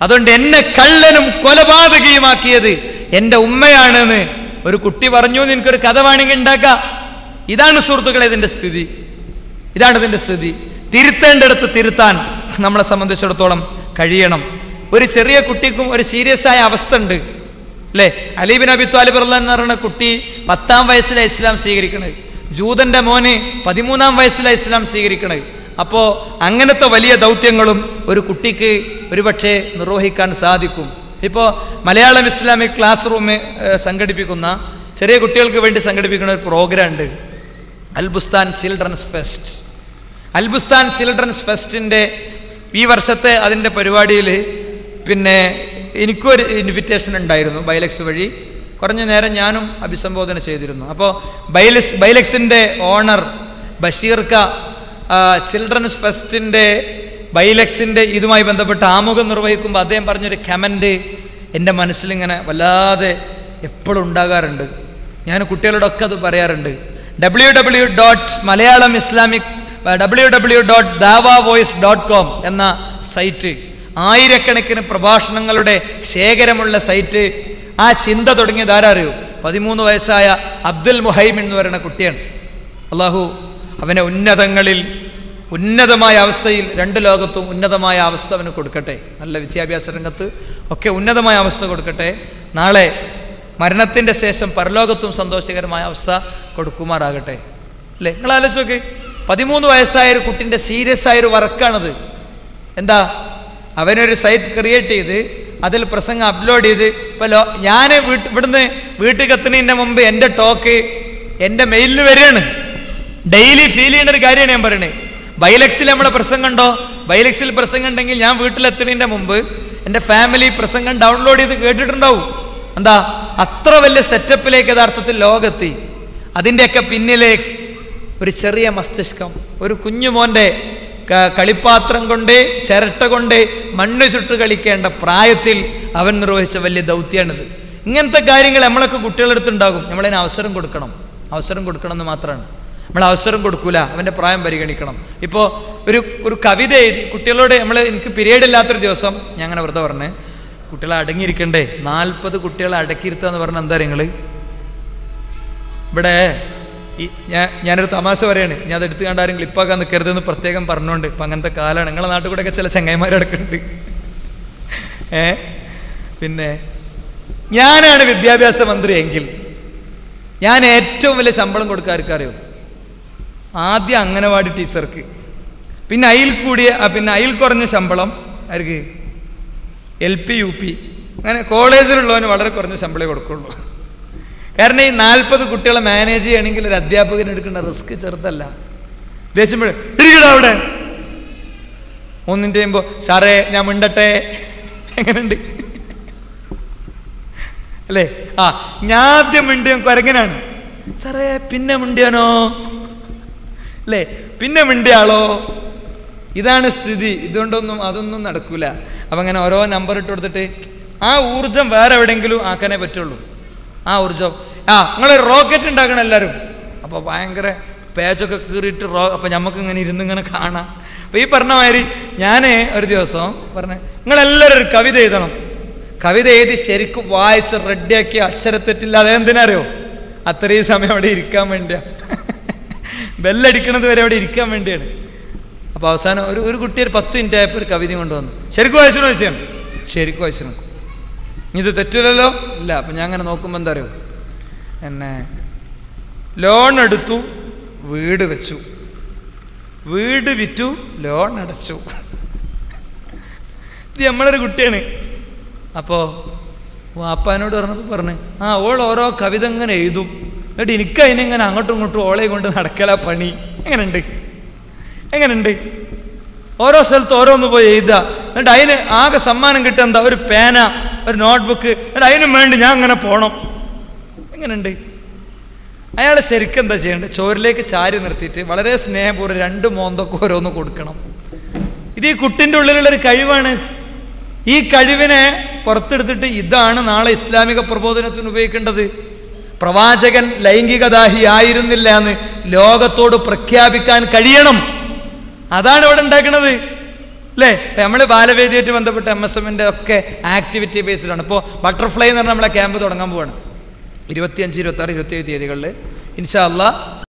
അതുകൊണ്ട് എന്നെ കള്ളനും കൊലപാതകയുമാക്കിയത് എൻ്റെ ഉമ്മയാണെന്ന് ഒരു കുട്ടി പറഞ്ഞു. നിനക്കൊരു കഥ വേണമെങ്കിൽ ഉണ്ടാക്കാം. ഇതാണ് സുഹൃത്തുക്കളെ ഇതിൻ്റെ സ്ഥിതി. തിരുത്തേണ്ടടുത്ത് തിരുത്താൻ നമ്മളെ സംബന്ധിച്ചിടത്തോളം കഴിയണം. ഒരു ചെറിയ കുട്ടിക്കും ഒരു സീരിയസ് ആയ അവസ്ഥ ഉണ്ട് അല്ലേ? അലി ബിൻ അബി ത്വാലിബ് റളിയല്ലാഹു അൻഹു എന്ന് പറയുന്ന കുട്ടി 10-ാം വയസ്സിലാണ് ഇസ്ലാം സ്വീകരിക്കണത്. ജൂതൻ്റെ മോന് 13-ാം വയസ്സിലാണ് ഇസ്ലാം സ്വീകരിക്കണത്. അപ്പോൾ അങ്ങനത്തെ വലിയ ദൗത്യങ്ങളും ഒരു കുട്ടിക്ക് ഒരുപക്ഷെ നിർവഹിക്കാൻ സാധിക്കും. ഇപ്പോൾ മലയാളം ഇസ്ലാമിക് ക്ലാസ് റൂം സംഘടിപ്പിക്കുന്ന ചെറിയ കുട്ടികൾക്ക് വേണ്ടി സംഘടിപ്പിക്കുന്ന ഒരു പ്രോഗ്രാം ഉണ്ട്, Al Bustan children's fest. Al Bustan children's ഫെസ്റ്റിൻ്റെ ഈ വർഷത്തെ അതിൻ്റെ പരിപാടിയിൽ പിന്നെ എനിക്കൊരു ഇൻവിറ്റേഷൻ ഉണ്ടായിരുന്നു ബൈലക്സ് വഴി. കുറഞ്ഞ നേരം ഞാനും അഭിസംബോധന ചെയ്തിരുന്നു. അപ്പോൾ ബൈലക്സിൻ്റെ ഓണർ ബഷീർക്ക ചിൽഡ്രൻസ് ഫെസ്റ്റിൻ്റെ ബൈലക്സിൻ്റെ ഇതുമായി ബന്ധപ്പെട്ട് ആമുഖം നിർവഹിക്കുമ്പോൾ അദ്ദേഹം പറഞ്ഞൊരു കമൻറ്റ് എൻ്റെ മനസ്സിലിങ്ങനെ വല്ലാതെ എപ്പോഴും ഉണ്ടാകാറുണ്ട്. ഞാൻ കുട്ടികളോടൊക്കെ അത് പറയാറുണ്ട്. www.daawavoice.com എന്ന സൈറ്റ്, ആയിരക്കണക്കിന് പ്രഭാഷണങ്ങളുടെ ശേഖരമുള്ള സൈറ്റ്. ആ ചിന്ത തുടങ്ങിയത് ആരറിയോ? 13 വയസ്സായ അബ്ദുൽ മുഹൈമിൻ എന്ന് പറയുന്ന കുട്ടിയാണ്. അള്ളാഹു അവനെ ഉന്നതമായ അവസ്ഥയിൽ, രണ്ട് ലോകത്തും ഉന്നതമായ അവസ്ഥ അവന് കൊടുക്കട്ടെ. നല്ല വിദ്യാഭ്യാസ രംഗത്ത് ഒക്കെ ഉന്നതമായ അവസ്ഥ കൊടുക്കട്ടെ. നാളെ മരണത്തിൻ്റെ ശേഷം പരലോകത്തും സന്തോഷകരമായ അവസ്ഥ കൊടുക്കുമാറാകട്ടെ. അല്ലേ? നിങ്ങൾ ആലോചിച്ച് നോക്ക്, 13 വയസ്സായൊരു കുട്ടിൻ്റെ സീരിയസ് ആയൊരു വർക്കാണത്. എന്താ? അവനൊരു സൈറ്റ് ക്രിയേറ്റ് ചെയ്ത് അതിൽ പ്രസംഗം അപ്ലോഡ് ചെയ്ത് ഇപ്പോൾ ഞാൻ ഇവിടുന്ന് വീട്ടിൽ എത്തുന്നതിൻ്റെ മുമ്പ് എൻ്റെ ടോക്ക് എൻ്റെ മെയിലിൽ വരികയാണ്. ഡെയിലി ഫീൽ ചെയ്യുന്ന ഒരു കാര്യമാണ് ഞാൻ പറയുന്നത്. ബൈലക്സിൽ നമ്മളെ പ്രസംഗം ഉണ്ടോ? ബൈലക്സിൽ പ്രസംഗം ഉണ്ടെങ്കിൽ ഞാൻ വീട്ടിലെത്തുന്നതിൻ്റെ മുമ്പ് എൻ്റെ ഫാമിലി പ്രസംഗം ഡൗൺലോഡ് ചെയ്ത് കേട്ടിട്ടുണ്ടാവും. എന്താ? അത്ര വലിയ സെറ്റപ്പിലേക്ക് യഥാർത്ഥത്തിൽ ലോകെത്തി. അതിൻ്റെയൊക്കെ പിന്നിലെ ഒരു ചെറിയ മസ്തിഷ്കം, ഒരു കുഞ്ഞുമോൻ്റെ കളിപ്പാത്രം കൊണ്ട്, ചിരട്ട കൊണ്ട് മണ്ണ് ചുട്ട് കളിക്കേണ്ട പ്രായത്തിൽ അവൻ നിർവഹിച്ച വലിയ ദൗത്യമാണിത്. ഇങ്ങനത്തെ കാര്യങ്ങൾ നമ്മളൊക്കെ കുട്ടികളെടുത്തുണ്ടാകും. നമ്മളതിന് അവസരം കൊടുക്കണം എന്ന് മാത്രമാണ്. നമ്മൾ അവസരം കൊടുക്കൂല, അവൻ്റെ പ്രായം പരിഗണിക്കണം. ഇപ്പോൾ ഒരു കവിത എഴുതി കുട്ടികളോട് എനിക്ക് പീരീഡ് ഇല്ലാത്തൊരു ദിവസം ഞാൻ അങ്ങനെ വെറുതെ പറഞ്ഞേ, കുട്ടികളെ അടങ്ങിയിരിക്കണ്ടേ, 40 കുട്ടികളെ അടക്കിയിരുത്തുക എന്ന് പറഞ്ഞാൽ എന്താ നിങ്ങൾ ഇവിടെ ഞാനൊരു തമാശ പറയാണ്, ഞാൻ അത് എടുത്തു കണ്ടാരും ക്ലിപ്പാക്കാൻ നിൽക്കരുതെന്ന് പ്രത്യേകം പറഞ്ഞുകൊണ്ട്. ഇപ്പം അങ്ങനത്തെ കാലമാണ്. നിങ്ങളെ നാട്ടിൽ കൂടെയൊക്കെ ചില ചങ്ങായിമാരടക്കുന്നുണ്ട്. പിന്നെ ഞാനാണ് വിദ്യാഭ്യാസ മന്ത്രി എങ്കിൽ ഞാൻ ഏറ്റവും വലിയ ശമ്പളം കൊടുക്കാർക്ക് അറിയോ? ആദ്യം അംഗനവാടി ടീച്ചർക്ക്, പിന്നെ അതിൽ കുറഞ്ഞ ശമ്പളം ആർക്ക്? LP UP, അങ്ങനെ കോളേജിലുള്ളവന് വളരെ കുറഞ്ഞ ശമ്പളമേ കൊടുക്കുള്ളൂ. കാരണം ഈ 40 കുട്ടികളെ മാനേജ് ചെയ്യണമെങ്കിൽ ഒരു അധ്യാപകന് എടുക്കേണ്ട റിസ്ക് ചെറുതല്ല. ദേഷ്യം ഇരിക്കടാ അവിടെ ഒന്നിൻ്റെ ചെയ്യുമ്പോൾ സാറേ ഞാൻ മിണ്ടട്ടെ, എങ്ങനെയുണ്ട് അല്ലേ? ഞാൻ ആദ്യം മിണ്ടിയ കുരങ്ങനാണ്. സാറേ പിന്നെ മിണ്ടിയാനോ അല്ലേ? പിന്നെ മിണ്ടിയാളോ? ഇതാണ് സ്ഥിതി. ഇതുകൊണ്ടൊന്നും അതൊന്നും നടക്കൂല. അപ്പം അങ്ങനെ ഓരോ നമ്പർ ഇട്ട് കൊടുത്തിട്ട് ആ ഊർജം വേറെ എവിടെയെങ്കിലും ആക്കാനേ പറ്റുള്ളൂ. ആ ഊർജം നിങ്ങളൊരു റോക്കറ്റ് ഉണ്ടാക്കണം എല്ലാവരും. അപ്പോൾ ഭയങ്കര പേജൊക്കെ കീറിയിട്ട് അപ്പോൾ നമുക്ക് ഇങ്ങനെ ഇരുന്നിങ്ങനെ കാണാം. അപ്പോൾ ഈ പറഞ്ഞ മാതിരി ഞാൻ ഒരു ദിവസം പറഞ്ഞേ, നിങ്ങളെല്ലാവരും ഒരു കവിത എഴുതണം. കവിത എഴുതി ശരിക്കും വായിച്ച് റെഡിയാക്കി അക്ഷരത്തെറ്റില്ലാതെ എന്തിനറിയോ? അത്രയും സമയം അവിടെ ഇരിക്കാൻ വേണ്ടിയാണ്, ബെല്ലടിക്കണത് വരെ അവിടെ ഇരിക്കാൻ വേണ്ടിയാണ്. അപ്പോൾ അവസാനം ഒരു കുട്ടി ഒരു 10 മിനിറ്റ് ആയപ്പോൾ ഒരു കവിത കൊണ്ടുവന്നു. ശരിക്കും വായിച്ചണോ വിഷയം? ശരിക്കും വായിച്ചണം. ഇത് തെറ്റില്ലല്ലോ? ഇല്ല. അപ്പം ഞാൻ അങ്ങനെ നോക്കുമ്പോൾ എന്താ അറിയോ, ലോൺ എടുത്തു, വീട് വെച്ചു, വീട് വിറ്റു, ലോൺ അടച്ചു. ഇത് നമ്മളൊരു കുട്ടിയാണ്. അപ്പോൾ വാപ്പാനോട് പറഞ്ഞു ഓൾ ഓരോ കവിത ഇങ്ങനെ എഴുതും, എന്നിട്ട് എനിക്ക് അതിനെങ്ങനെ അങ്ങോട്ടും ഇങ്ങോട്ടും ഓളെ കൊണ്ട് നടക്കലാ പണി. എങ്ങനെയുണ്ട്? ഓരോ സ്ഥലത്ത് ഓരോന്ന് പോയി എഴുതുക, എന്നിട്ട് അതിന് ആകെ സമ്മാനം കിട്ടുക എന്താ? ഒരു പേന, ഒരു നോട്ട്ബുക്ക്. എന്നിട്ട് അതിനും വേണ്ടി ഞാൻ അങ്ങനെ പോകണം. എങ്ങനെയുണ്ട്? അയാൾ ശരിക്കും എന്താ ചെയ്യേണ്ടത്? ചോരിലേക്ക് ചാരി നിർത്തിയിട്ട് വളരെ സ്നേഹപൂർവ്വം 2 മോന്തൊക്കെ ഓരോന്ന് കൊടുക്കണം. ഇത് ഈ കുട്ടിൻ്റെ ഉള്ളിലുള്ളൊരു കഴിവാണ്. ഈ കഴിവിനെ പുറത്തെടുത്തിട്ട് ഇതാണ് നാളെ ഇസ്ലാമിക പ്രബോധനത്തിന് ഉപയോഗിക്കേണ്ടത്. പ്രവാചകൻ ലൈംഗികദാഹി ആയിരുന്നില്ല എന്ന് ലോകത്തോട് പ്രഖ്യാപിക്കാൻ കഴിയണം. അതാണ് ഇവിടെ ഉണ്ടാക്കുന്നത്, അല്ലേ? നമ്മൾ ബാലവേദിയായിട്ട് ബന്ധപ്പെട്ട് MSMന്റെ ഒക്കെ ആക്ടിവിറ്റി ബേസ്ഡാണ്. ഇപ്പോൾ ബട്ടർഫ്ലൈ എന്ന് പറഞ്ഞാൽ നമ്മളെ ക്യാമ്പ് തുടങ്ങാൻ പോവാണ് 25, 26, 27 തീയതികളിൽ ഇൻഷാ അല്ലാഹ്.